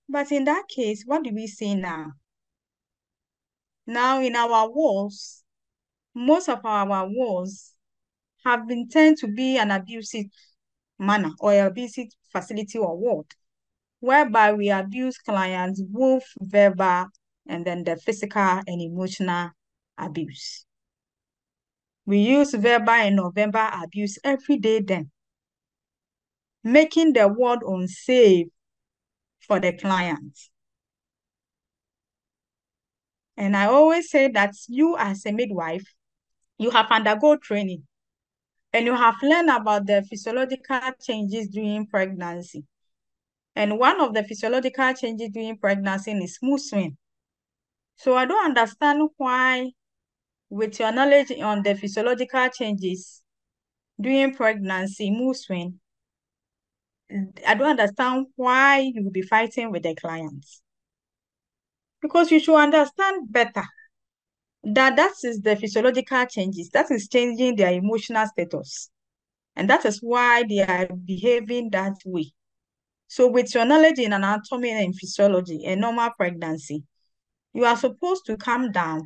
But in that case, what do we see now? Now in our walls, most of our walls have been turned to be an abusive manner or abusive facility or ward, whereby we abuse clients, both verbal and then the physical and emotional abuse. We use verbal and non-verbal abuse every day then, making the ward unsafe for the client. And I always say that you as a midwife, you have undergone training and you have learned about the physiological changes during pregnancy. And one of the physiological changes during pregnancy is mood swing. So I don't understand why, with your knowledge on the physiological changes during pregnancy, mood swing, I don't understand why you will be fighting with the clients. Because you should understand better that is the physiological changes. That is changing their emotional status. And that is why they are behaving that way. So with your knowledge in anatomy and physiology and normal pregnancy, you are supposed to calm down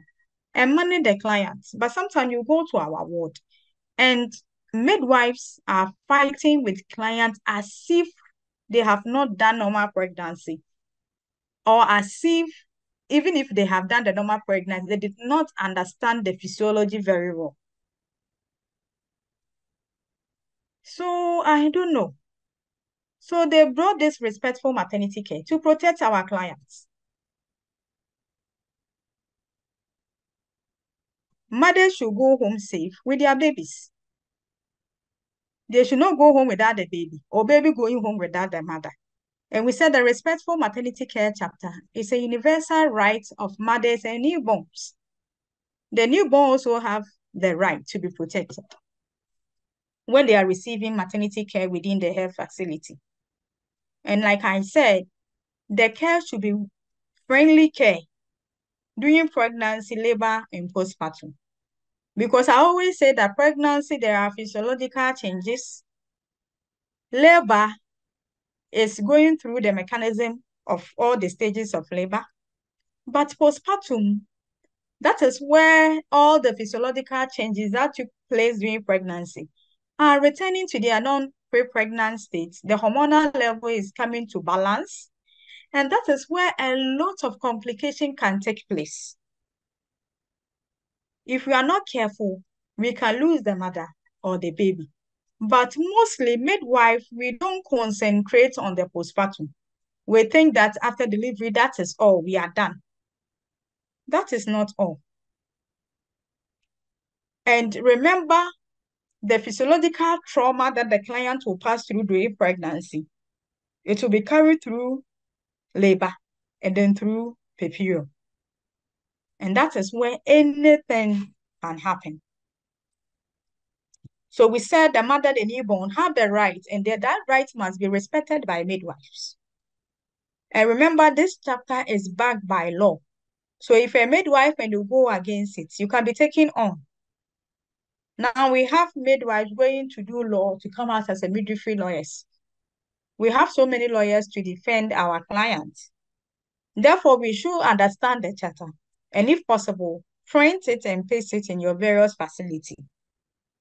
and manage the clients. But sometimes you go to our ward and midwives are fighting with clients as if they have not done normal pregnancy, or as if even if they have done the normal pregnancy, they did not understand the physiology very well. So I don't know. So they brought this respectful maternity care to protect our clients. Mothers should go home safe with their babies. They should not go home without the baby, or baby going home without the mother. And we said the respectful maternity care chapter is a universal right of mothers and newborns. The newborn also have the right to be protected when they are receiving maternity care within the health facility. And like I said, the care should be friendly care during pregnancy, labor, and postpartum. Because I always say that pregnancy, there are physiological changes. Labor is going through the mechanism of all the stages of labor. But postpartum, that is where all the physiological changes that took place during pregnancy are returning to their non-pre-pregnant state. The hormonal level is coming to balance. And that is where a lot of complication can take place. If we are not careful, we can lose the mother or the baby. But mostly midwife, we don't concentrate on the postpartum. We think that after delivery, that is all, we are done. That is not all. And remember the physiological trauma that the client will pass through during pregnancy. It will be carried through labor and then through puerperio. And that is where anything can happen. So we said the mother, the newborn, have the right, and that right must be respected by midwives. And remember, this chapter is backed by law. So if a midwife and you go against it, you can be taken on. Now we have midwives going to do law to come out as a midwifery lawyers. We have so many lawyers to defend our clients. Therefore, we should understand the charter. And if possible, print it and paste it in your various facility.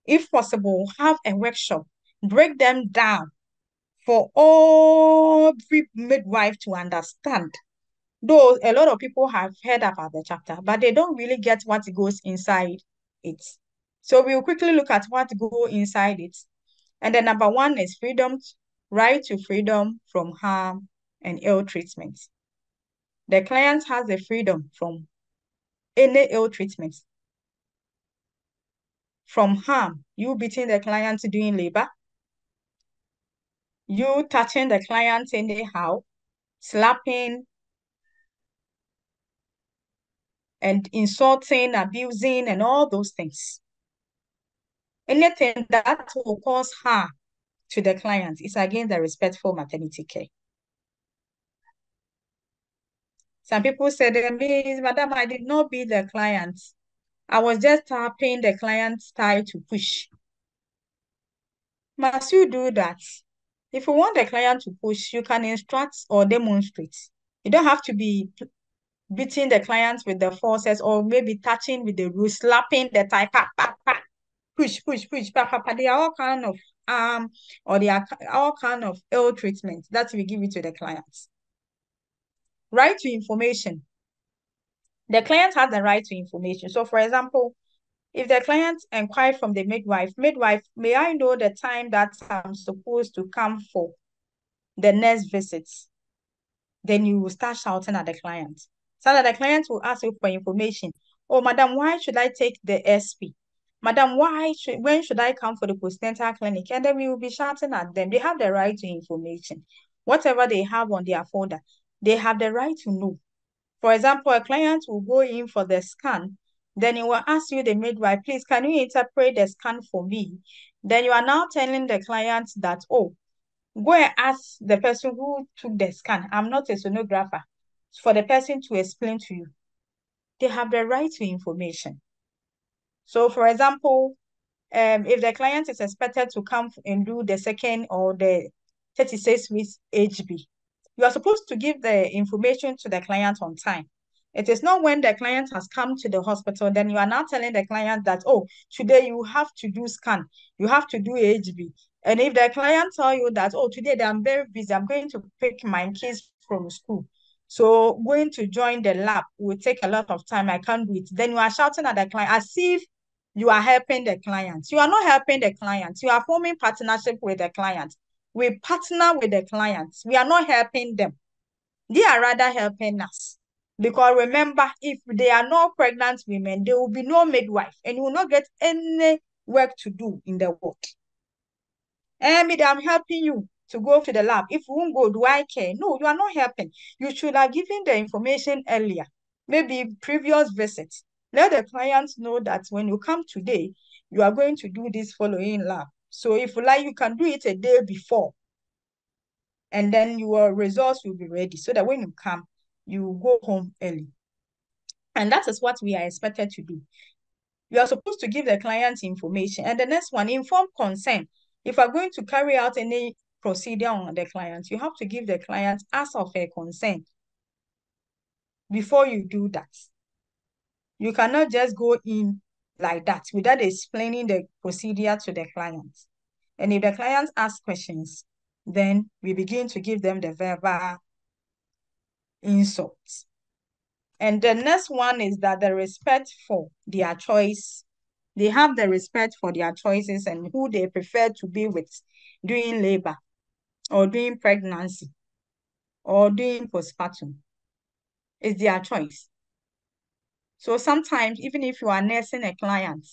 If possible, have a workshop, break them down for every midwife to understand Though a lot of people have heard about the chapter, but they don't really get what goes inside it. So we'll quickly look at what goes inside it. And the number one is freedom, right to freedom from harm and ill treatment. The client has the freedom from any ill treatment, from harm, you beating the client doing labor, you touching the client anyhow, slapping and insulting, abusing, and all those things. Anything that will cause harm to the client is against the respectful maternity care. Some people said, Madam, I did not beat the client. I was just tapping the client's thigh to push. Must you do that? If you want the client to push, you can instruct or demonstrate. You don't have to be beating the client with the forces or maybe touching with the rules, slapping the thigh, pa, pa, pa, push, push, push, pa, pa, pa. They are all kind of or they are all kind of ill treatment that we give it to the clients. Right to information. The client has the right to information. So, for example, if the client inquires from the midwife, may I know the time that I'm supposed to come for the next visit? Then you will start shouting at the client. So that the client will ask you for information. Oh, madam, why should I take the SP? Madam, when should I come for the postnatal clinic? And then we will be shouting at them. They have the right to information. Whatever they have on their folder, they have the right to know. For example, a client will go in for the scan, then he will ask you, the midwife, please, can you interpret the scan for me? Then you are now telling the client that, oh, go and ask the person who took the scan. I'm not a sonographer. For the person to explain to you. They have the right to information. So, for example, if the client is expected to come and do the second or the 36 weeks HB, you are supposed to give the information to the client on time. It is not when the client has come to the hospital, then you are now telling the client that, oh, today you have to do scan, you have to do HB. And if the client tell you that, oh, today I'm very busy, I'm going to pick my kids from school. So going to join the lab will take a lot of time, I can't do it. Then you are shouting at the client as if you are helping the client. You are not helping the client. You are forming partnership with the client. We partner with the clients. We are not helping them. They are rather helping us. Because remember, if they are not pregnant women, there will be no midwife and you will not get any work to do in the world. And I'm helping you to go to the lab. If you won't go, do I care? No, you are not helping. You should have given the information earlier, maybe previous visits. Let the clients know that when you come today, you are going to do this following lab. So if you like, you can do it a day before. And then your results will be ready so that when you come, you go home early. And that is what we are expected to do. You are supposed to give the client information. And the next one, informed consent. If you are going to carry out any procedure on the client, you have to give the client ask of her consent before you do that. You cannot just go in like that without explaining the procedure to the client. And if the client asks questions, then we begin to give them the verbal insults. And the next one is that the respect for their choice. They have the respect for their choices and who they prefer to be with during labor or during pregnancy or during postpartum. It's their choice. So sometimes, even if you are nursing a client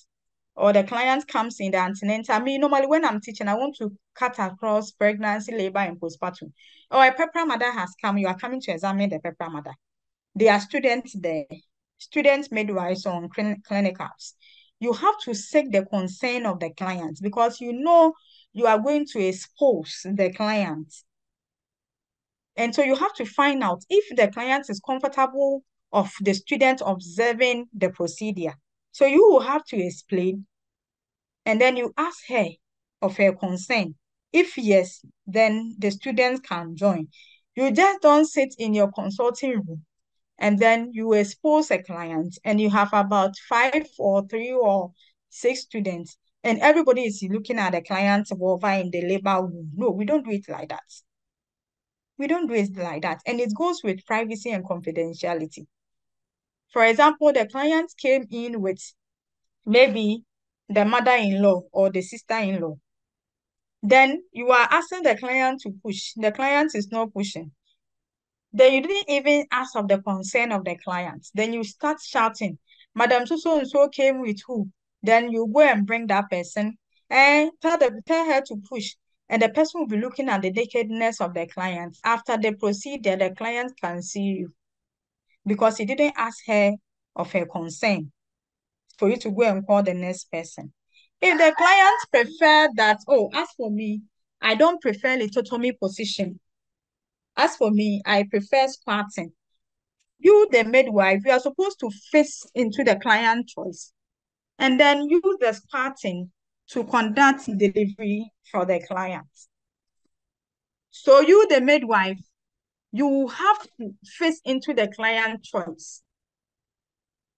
or the client comes in the antenatal, normally when I'm teaching, I want to cut across pregnancy, labor, and postpartum. Or a Pueperium mother has come, you are coming to examine the Pueperium mother. There are students there, students midwives on clinicals. You have to seek the consent of the client because you know you are going to expose the client. And so you have to find out if the client is comfortable of the student observing the procedure. So you will have to explain, and then you ask her of her consent. If yes, then the students can join. You just don't sit in your consulting room and then you expose a client and you have about 5 or 3 or 6 students and everybody is looking at the client over in the labor room. No, we don't do it like that. We don't do it like that. And it goes with privacy and confidentiality. For example, the client came in with maybe the mother-in-law or the sister-in-law. Then you are asking the client to push. The client is not pushing. Then you didn't even ask of the concern of the client. Then you start shouting, Madam so and so came with who? Then you go and bring that person and tell her to push. And the person will be looking at the nakedness of the client. After the procedure, the client can see you because he didn't ask her of her concern for you to go and call the next person. If the client prefer that, oh, as for me, I don't prefer lithotomy position. As for me, I prefer squatting. You, the midwife, you are supposed to face into the client choice and then use the squatting to conduct delivery for the client. So you, the midwife, you have to face into the client choice.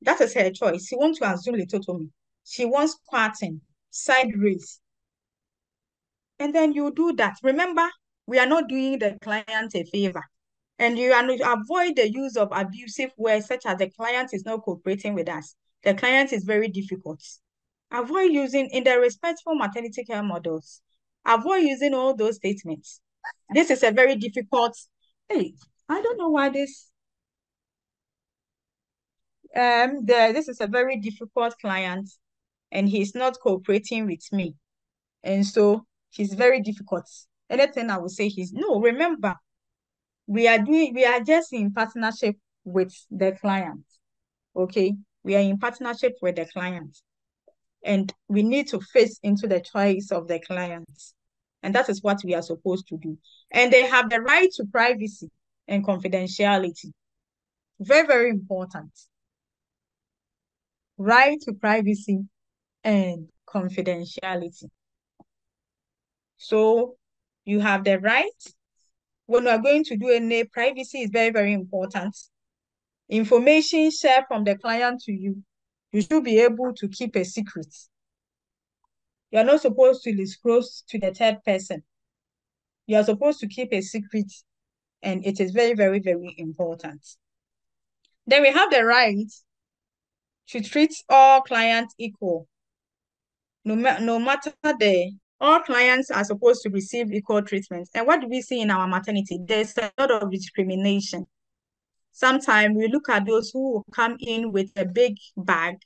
That is her choice. She wants to assume lithotomy. She wants squatting, side raise. And then you do that. Remember, we are not doing the client a favor. And you are not, avoid the use of abusive words such as the client is not cooperating with us. The client is very difficult. Avoid using in the respectful maternity care models. Avoid using all those statements. This is a very difficult. Hey, I don't know why this. This is a very difficult client, and he's not cooperating with me, and so he's very difficult. Anything I will say, he's no. Remember, we are just in partnership with the client. Okay, we are in partnership with the client, and we need to face into the choice of the client, and that is what we are supposed to do. And they have the right to privacy and confidentiality. Very, very important. Right to privacy and confidentiality. So you have the right. When we are going to do any privacy is very, very important. Information shared from the client to you, you should be able to keep a secret. You are not supposed to disclose to the third person. You are supposed to keep a secret, and it is very, very, very important. Then we have the right to treat all clients equal. No matter all clients are supposed to receive equal treatment. And what do we see in our maternity? There's a lot of discrimination. Sometimes we look at those who come in with a big bag,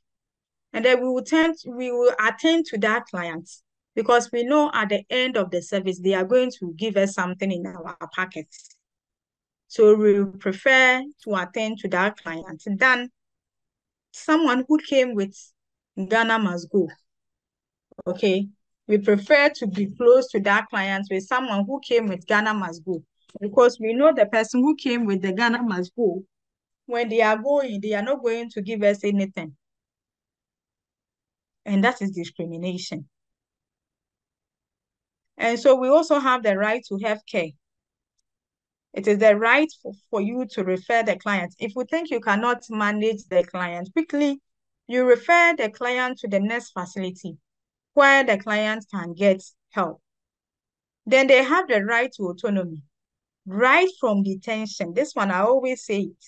and then we will attend to that client because we know at the end of the service, they are going to give us something in our packets. So we prefer to attend to that client than someone who came with Ghana must go. Okay. We prefer to be close to that client with someone who came with Ghana must go because we know the person who came with the Ghana must go, when they are going, they are not going to give us anything. And that is discrimination. And so we also have the right to health care. It is the right for you to refer the client. If you think you cannot manage the client quickly, you refer the client to the next facility where the client can get help. Then they have the right to autonomy, right from detention. This one, I always say it.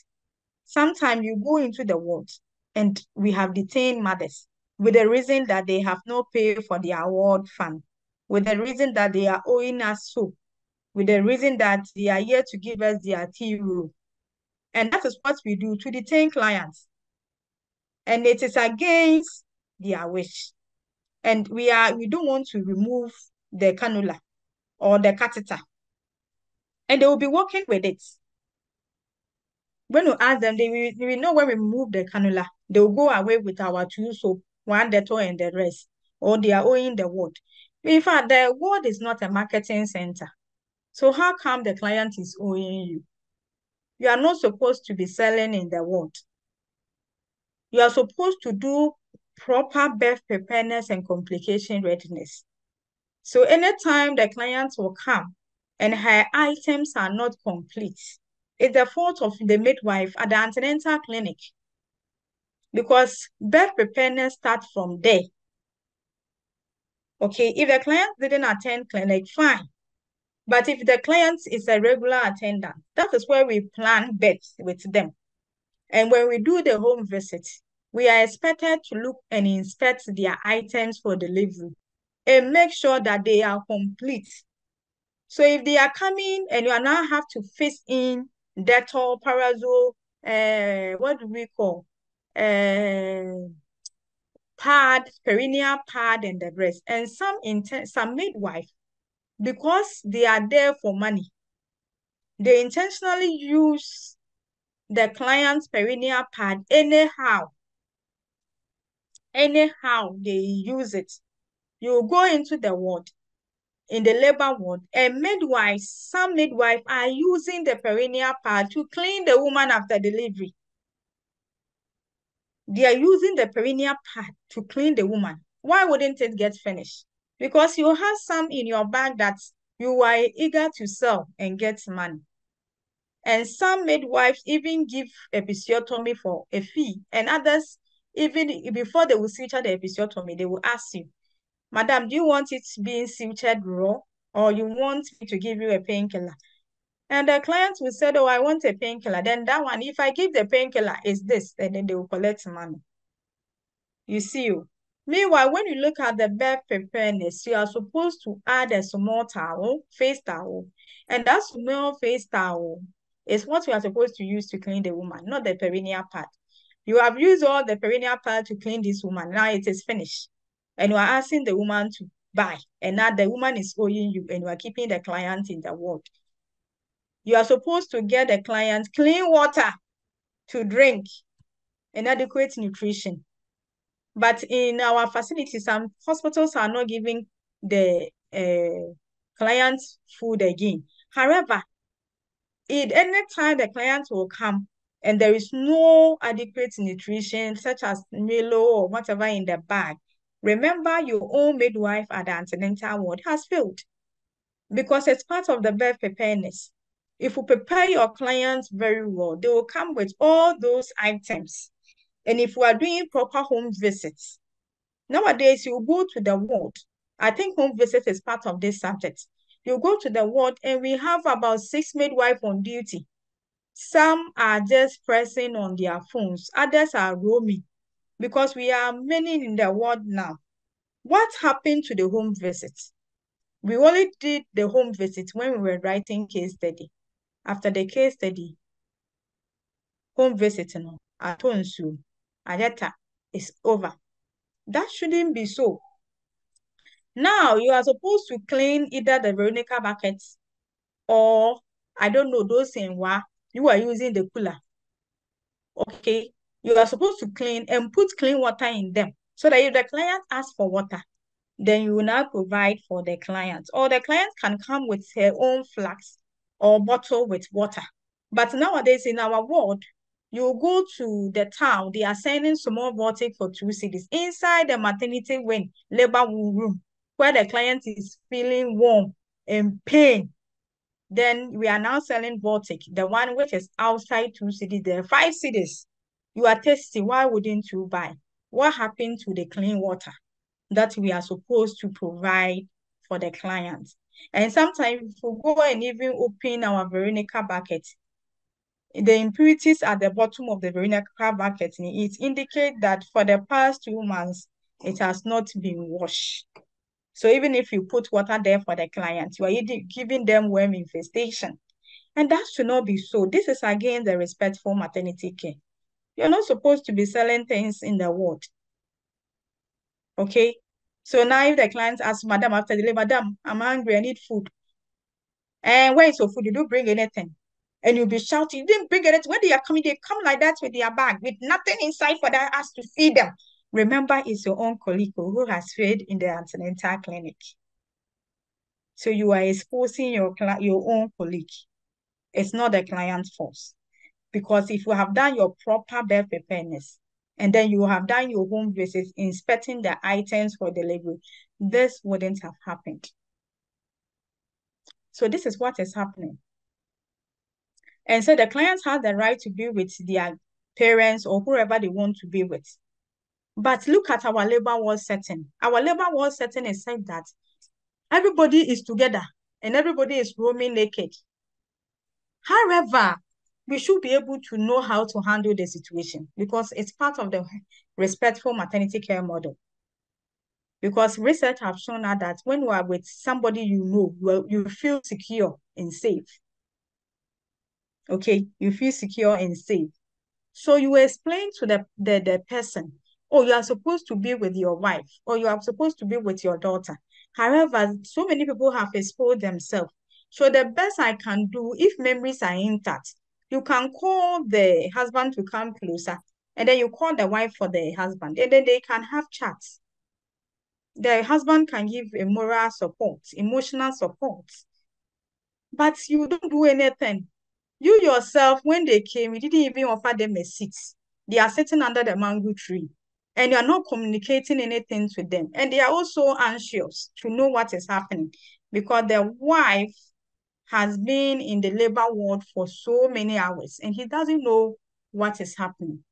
Sometimes you go into the ward and we have detained mothers with the reason that they have not paid for their award fund, with the reason that they are owing us so, with the reason that they are here to give us their tea room. And that is what we do to detain clients. And it is against their wish. And we don't want to remove the cannula or the catheter. And they will be working with it. When we ask them, they will know when we remove the cannula, they will go away with our two soap, one Dettol and the rest, or they are owing the ward. In fact, the ward is not a marketing center. So how come the client is owing you? You are not supposed to be selling in the ward. You are supposed to do proper birth preparedness and complication readiness. So anytime the client will come and her items are not complete, it's the fault of the midwife at the antenatal clinic, because birth preparedness starts from there. Okay, if the client didn't attend clinic, fine. But if the client is a regular attendant, that is where we plan beds with them. And when we do the home visit, we are expected to look and inspect their items for delivery and make sure that they are complete. So if they are coming and you are now have to fix in Dettol, Parazole, what do we call? Pad, perineal pad, and the rest. And some midwife, because they are there for money, they intentionally use the client's perineal pad anyhow. Anyhow, they use it. You go into the ward, in the labor ward, and midwives, some midwives are using the perineal pad to clean the woman after delivery. They are using the perineal pad to clean the woman. Why wouldn't it get finished? Because you have some in your bag that you are eager to sell and get money. And some midwives even give episiotomy for a fee. And others, even before they will suture the episiotomy, they will ask you, Madam, do you want it being sutured raw, or you want me to give you a painkiller? And the client will say, oh, I want a painkiller. Then that one, if I give the painkiller, is this, and then they will collect money. You see you. Meanwhile, when you look at the birth preparedness, you are supposed to add a small towel, face towel. And that small face towel is what you are supposed to use to clean the woman, not the perineal pad. You have used all the perineal pad to clean this woman. Now it is finished. And you are asking the woman to buy. And now the woman is owing you, and you are keeping the client in the ward. You are supposed to get the client clean water to drink and adequate nutrition. But in our facilities, some hospitals are not giving the clients food again. However, at any time the client will come and there is no adequate nutrition, such as Milo or whatever in the bag, remember your own midwife at the antenatal ward has failed, because it's part of the birth preparedness. If you prepare your clients very well, they will come with all those items. And if we are doing proper home visits, nowadays, you go to the ward. I think home visit is part of this subject. You go to the ward and we have about 6 midwives on duty. Some are just pressing on their phones. Others are roaming because we are many in the ward now. What happened to the home visit? We only did the home visit when we were writing case study. After the case study, home visit, atonsu, ayeta is over. That shouldn't be so. Now, you are supposed to clean either the Veronica buckets or, I don't know, those in what you are using the cooler. Okay? You are supposed to clean and put clean water in them so that if the client asks for water, then you will now provide for the client. Or the client can come with her own flask or bottle with water. But nowadays in our ward, you go to the town, they are sending small bottle for 2 cedis inside the maternity wing, labor room, where the client is feeling warm and pain. Then we are now selling Baltic, the one which is outside 2 cedis, there are 5 cedis. You are thirsty, why wouldn't you buy? What happened to the clean water that we are supposed to provide for the client? And sometimes we go and even open our Veronica bucket. The impurities at the bottom of the Veronica bucket, it indicates that for the past 2 months, it has not been washed. So even if you put water there for the client, you are giving them worm infestation. And that should not be so. This is again the respectful maternity care. You're not supposed to be selling things in the ward. Okay? So now if the client asks, Madam, after the labor, Madam, I'm hungry, I need food. And where is your food? You don't bring anything. And you'll be shouting, you didn't bring anything. When they are coming, they come like that with their bag, with nothing inside for that us to feed them. Remember, it's your own colleague who has fed in the antenatal clinic. So you are exposing your own colleague. It's not the client's fault. Because if you have done your proper birth preparedness, and then you have done your home visits, inspecting the items for delivery, this wouldn't have happened. So this is what is happening. And so the clients have the right to be with their parents or whoever they want to be with. But look at our labor ward setting. Our labor ward setting is said that everybody is together and everybody is roaming naked. However, we should be able to know how to handle the situation because it's part of the respectful maternity care model. Because research have shown us that when you are with somebody you know, you feel secure and safe. Okay, you feel secure and safe. So you explain to the person, oh, you are supposed to be with your wife, or you are supposed to be with your daughter. However, so many people have exposed themselves. So the best I can do, if memories are intact, you can call the husband to come closer, and then you call the wife for the husband, and then they can have chats. The husband can give a moral support, emotional support, but you don't do anything. You yourself, when they came, you didn't even offer them a seat. They are sitting under the mango tree and you are not communicating anything to them. And they are also anxious to know what is happening because their wife has been in the labor ward for so many hours and he doesn't know what is happening.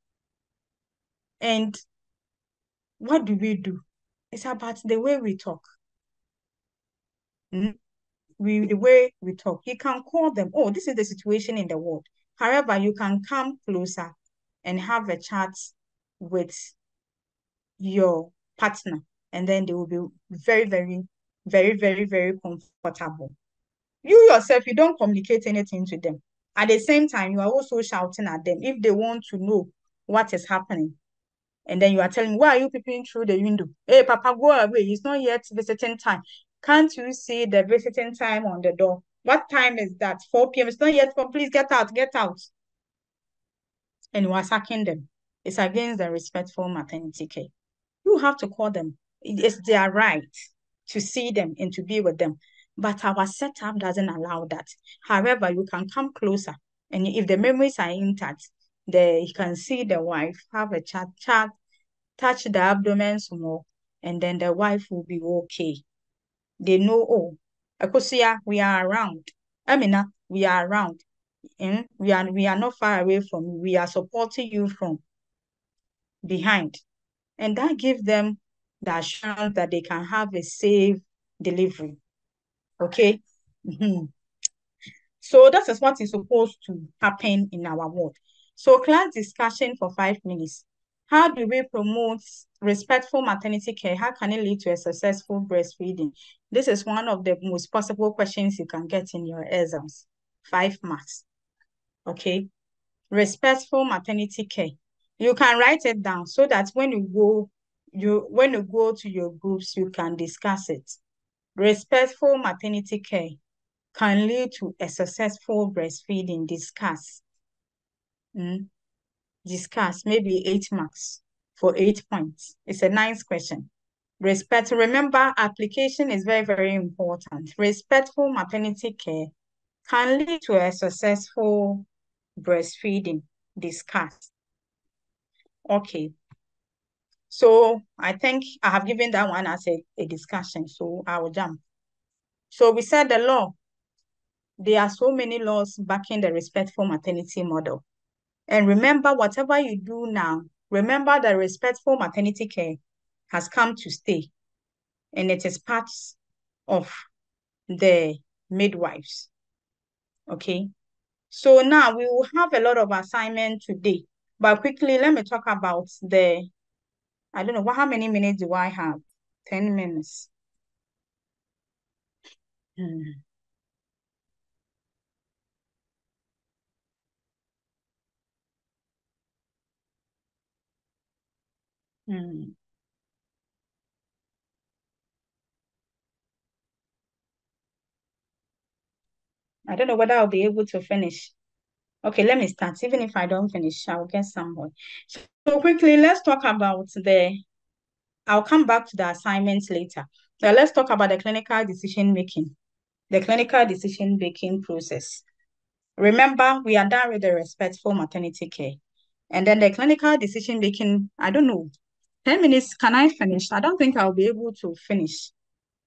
And what do? It's about the way we talk. The way we talk. You can call them, oh, this is the situation in the world. However, you can come closer and have a chat with your partner, and then they will be very, very, very, very, very comfortable. You yourself, you don't communicate anything to them. At the same time, you are also shouting at them if they want to know what is happening. And then you are telling, why are you peeping through the window? Hey, Papa, go away. It's not yet visiting time. Can't you see the visiting time on the door? What time is that? 4 p.m. It's not yet. Please get out, get out. And you are sacking them. It's against the respectful maternity care. You have to call them. It's their right to see them and to be with them. But our setup doesn't allow that. However, you can come closer. And if the memories are intact, you can see the wife, have a chat, touch the abdomen some more, and then the wife will be okay. They know, oh, Akosia, we are around. Amina, we are around. We are not far away from you. We are supporting you from behind. And that gives them the assurance that they can have a safe delivery. Okay? So that is what is supposed to happen in our ward. So class discussion for 5 minutes. How do we promote respectful maternity care? How can it lead to a successful breastfeeding? This is one of the most possible questions you can get in your exams. 5 marks. Okay? Respectful maternity care. You can write it down so that when you go to your groups, you can discuss it. Respectful maternity care can lead to a successful breastfeeding. Discuss. Discuss, maybe 8 marks for 8 points. It's a nice question. Remember, application is very, very important. Respectful maternity care can lead to a successful breastfeeding. Discuss. Okay. So I think I have given that one as a discussion, so I will jump. So we said the law. There are so many laws backing the respectful maternity model. And remember, whatever you do now, remember that respectful maternity care has come to stay. And it is part of the midwives. Okay. So now we will have a lot of assignment today. But quickly, let me talk about I don't know, how many minutes do I have? 10 minutes. I don't know whether I'll be able to finish. Okay, let me start. Even if I don't finish, I'll get somewhere. So quickly, let's talk about I'll come back to the assignments later. Now let's talk about the clinical decision making. The clinical decision making process. Remember, we are done with the respectful maternity care. And then the clinical decision making, I don't know, 10 minutes, can I finish? I don't think I'll be able to finish.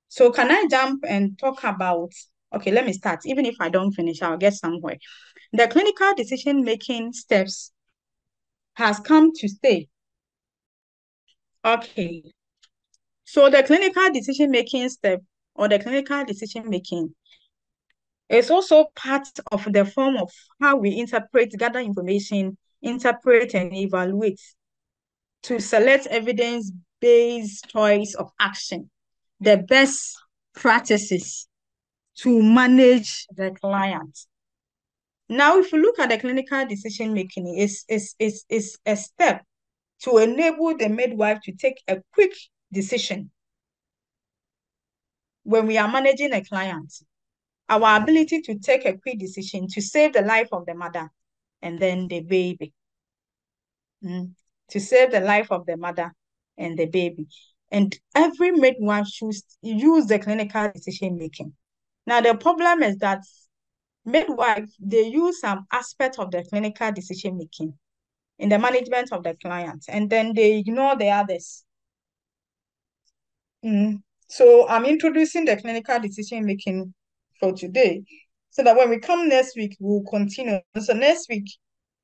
So can I jump and talk about, okay, let me start. Even if I don't finish, I'll get somewhere. The clinical decision-making steps has come to stay. Okay. So the clinical decision-making step or the clinical decision-making It's also part of the form of how we interpret, gather information, interpret and evaluate to select evidence-based choice of action, the best practices to manage the client. Now, if you look at the clinical decision making, it's a step to enable the midwife to take a quick decision when we are managing a client. Our ability to take a quick decision to save the life of the mother and then the baby. To save the life of the mother and the baby. And every midwife should use the clinical decision making. Now, the problem is that midwives, they use some aspect of the clinical decision making in the management of the client, and then they ignore the others. So I'm introducing the clinical decision making for today, so that when we come next week, we'll continue. So next week,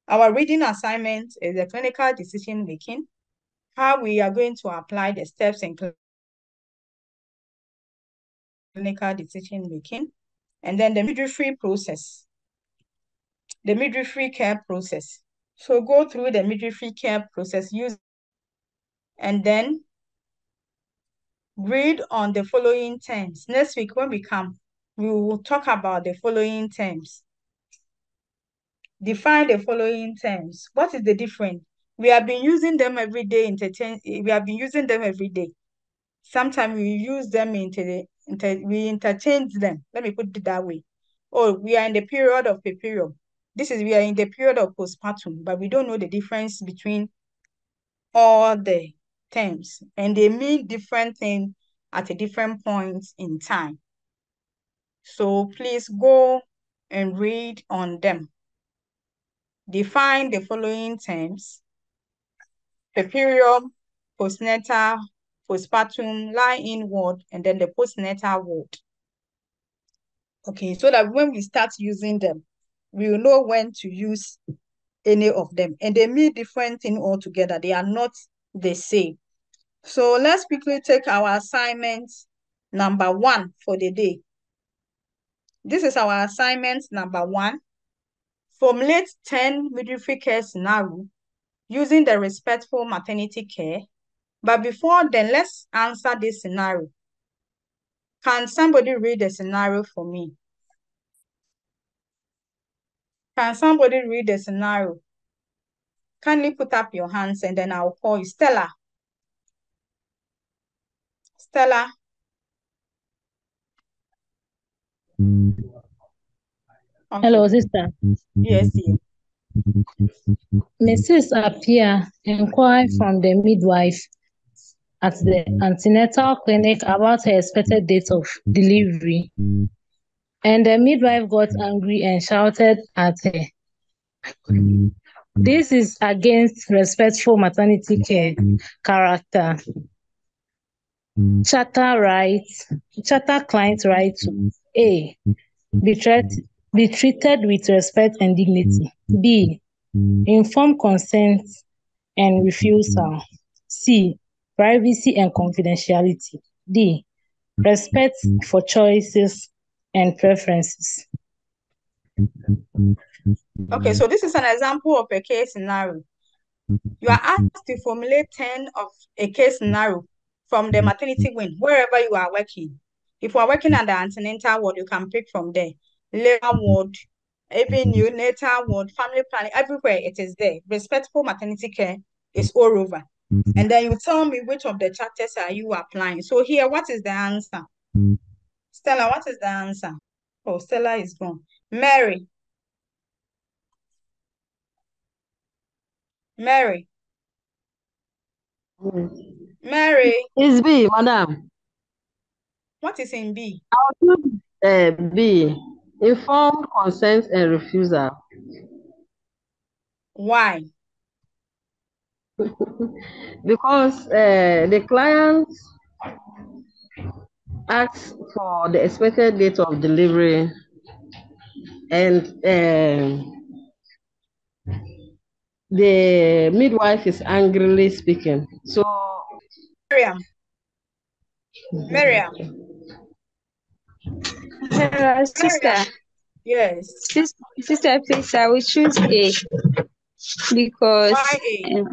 our reading assignment is the clinical decision making, how we are going to apply the steps in clinical decision making, and then the midwifery process, the midwifery care process. So go through the midwifery care process, and then read on the following terms. Next week, when we come, we will talk about the following terms. Define the following terms. What is the difference? We have been using them every day. We have been using them every day. Sometimes we use them we interchange them. Let me put it that way. Oh, we are in the period of puerperium. We are in the period of postpartum, but we don't know the difference between all the terms, and they mean different things at a different point in time. So please go and read on them. Define the following terms: puerperium, postnatal, postpartum, lie-in ward, and then the postnatal ward. Okay, so that when we start using them, we will know when to use any of them. And they mean different things altogether. They are not the same. So let's quickly take our assignment number 1 for the day. This is our assignment number 1. Formulate 10 midwifery care scenarios using the respectful maternity care. But before then, let's answer this scenario. Can somebody read the scenario for me? Can somebody read the scenario? Kindly put up your hands and then I'll call you. Stella. Stella. Okay. Hello, sister. Yes, dear. Mrs. Apia inquired from the midwife at the antenatal clinic about her expected date of delivery. And the midwife got angry and shouted at her. This is against respectful maternity care character. Charter client right to A. Be treated with respect and dignity. B. Informed consent and refusal. C. Privacy and confidentiality. D. Respect for choices and preferences. Okay, so this is an example of a case scenario. You are asked to formulate 10 of a case scenario from the maternity wing, wherever you are working. If you are working at the antenatal ward, you can pick from there. Labor ward, even neonatal ward, family planning, everywhere it is there. Respectful maternity care is all over. And then you tell me which of the chapters are you applying. So here, what is the answer? Stella, what is the answer? Oh, Stella is gone. Mary. Mary. Mary. It's B, madam. What is in B? I'll do B. Informed consent and refusal. Why? Because the client asks for the expected date of delivery, and the midwife is angrily speaking. So, Miriam. Hello, sister. Yes. Sister, please, I will choose A because Why A?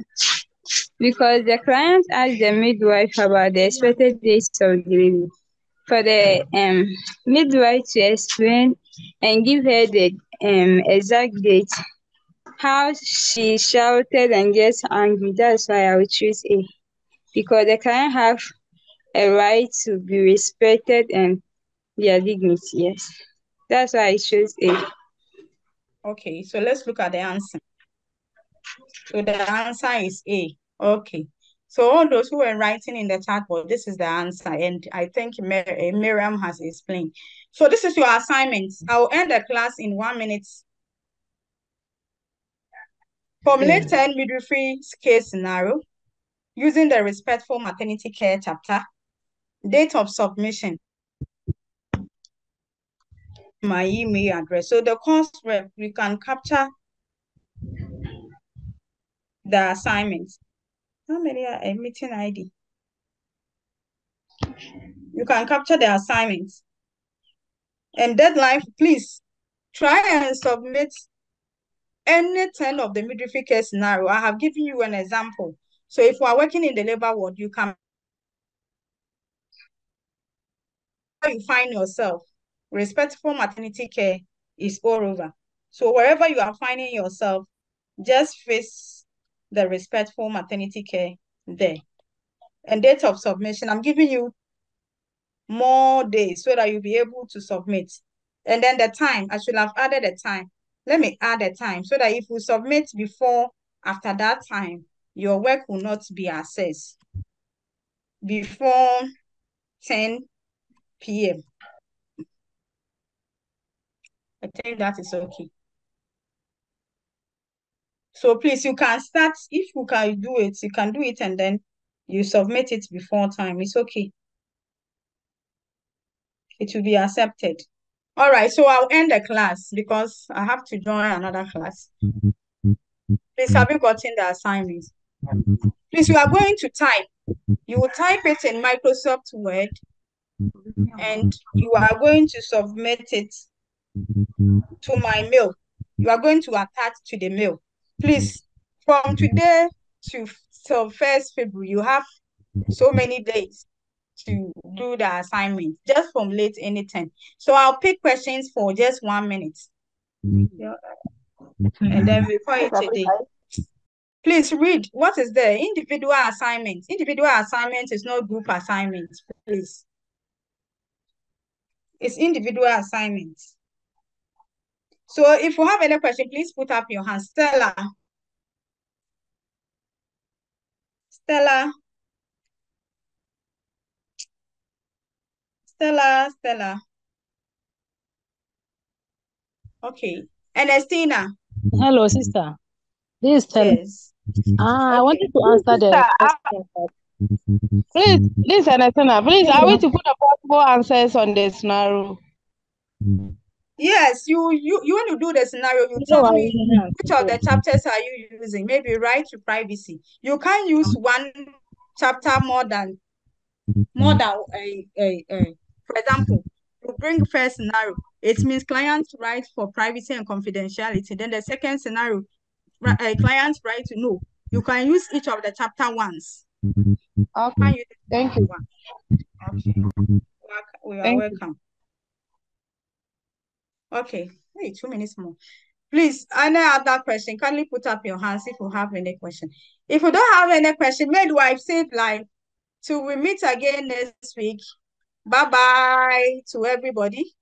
because the client asked the midwife about the expected dates of delivery. For the midwife to explain and give her the exact date, how she shouted and gets angry. That's why I will choose A. Because the client have a right to be respected and their dignity. Yes. That's why I chose A. Okay, so let's look at the answer. So the answer is A. Okay. So all those who were writing in the chat board, this is the answer. And I think Miriam has explained. So this is your assignment. I'll end the class in 1 minute. Formulate 10 midwifery case scenario using the respectful maternity care chapter. Date of submission. My email address. So the course rep, we can capture the assignments. How many are a meeting ID? You can capture the assignments. And deadline, please try and submit any 10 of the midwifery care scenario. I have given you an example. So if you are working in the labor ward, you can you find yourself. Respectful maternity care is all over. So wherever you are finding yourself, just face the respectful maternity care there. And date of submission, I'm giving you more days so that you'll be able to submit. And then the time, I should have added the time. Let me add the time so that if you submit before, after that time, your work will not be accessed before 10 p.m. I think that is okay. So please, you can start, if you can do it, you can do it and then you submit it before time. It's okay. It will be accepted. All right, so I'll end the class because I have to join another class. Please, have you gotten the assignments? Please, you are going to type. You will type it in Microsoft Word and you are going to submit it to my mail. You are going to attach to the mail. Please, from today to 1st February, you have so many days to do the assignment. Just formulate anything. So I'll pick questions for just 1 minute. Yeah. And then we call it a day. Please read. What is there? Individual assignment. Individual assignment is not group assignment, please. It's individual assignment. So if you have any question, please put up your hand. Stella. Stella. Stella. Stella. Okay. Ernestina. Hello, sister. This is Stella. Yes. I wanted to answer the question. Please, listen, Anna, please, are we to put the possible answers on the scenario? Yes, you want to do the scenario, you tell me which of the chapters are you using. Maybe right to privacy. You can't use one chapter more than for example, you bring first scenario. It means client's right for privacy and confidentiality. Then the second scenario, client's right to know. You can use each of the chapter once. Okay. Thank you. Okay. We are welcome. Okay. Hey, 2 minutes more. Please, any other question? Kindly put up your hands if you have any question. If you don't have any question, midwife, save life. Till we meet again next week. Bye-bye to everybody.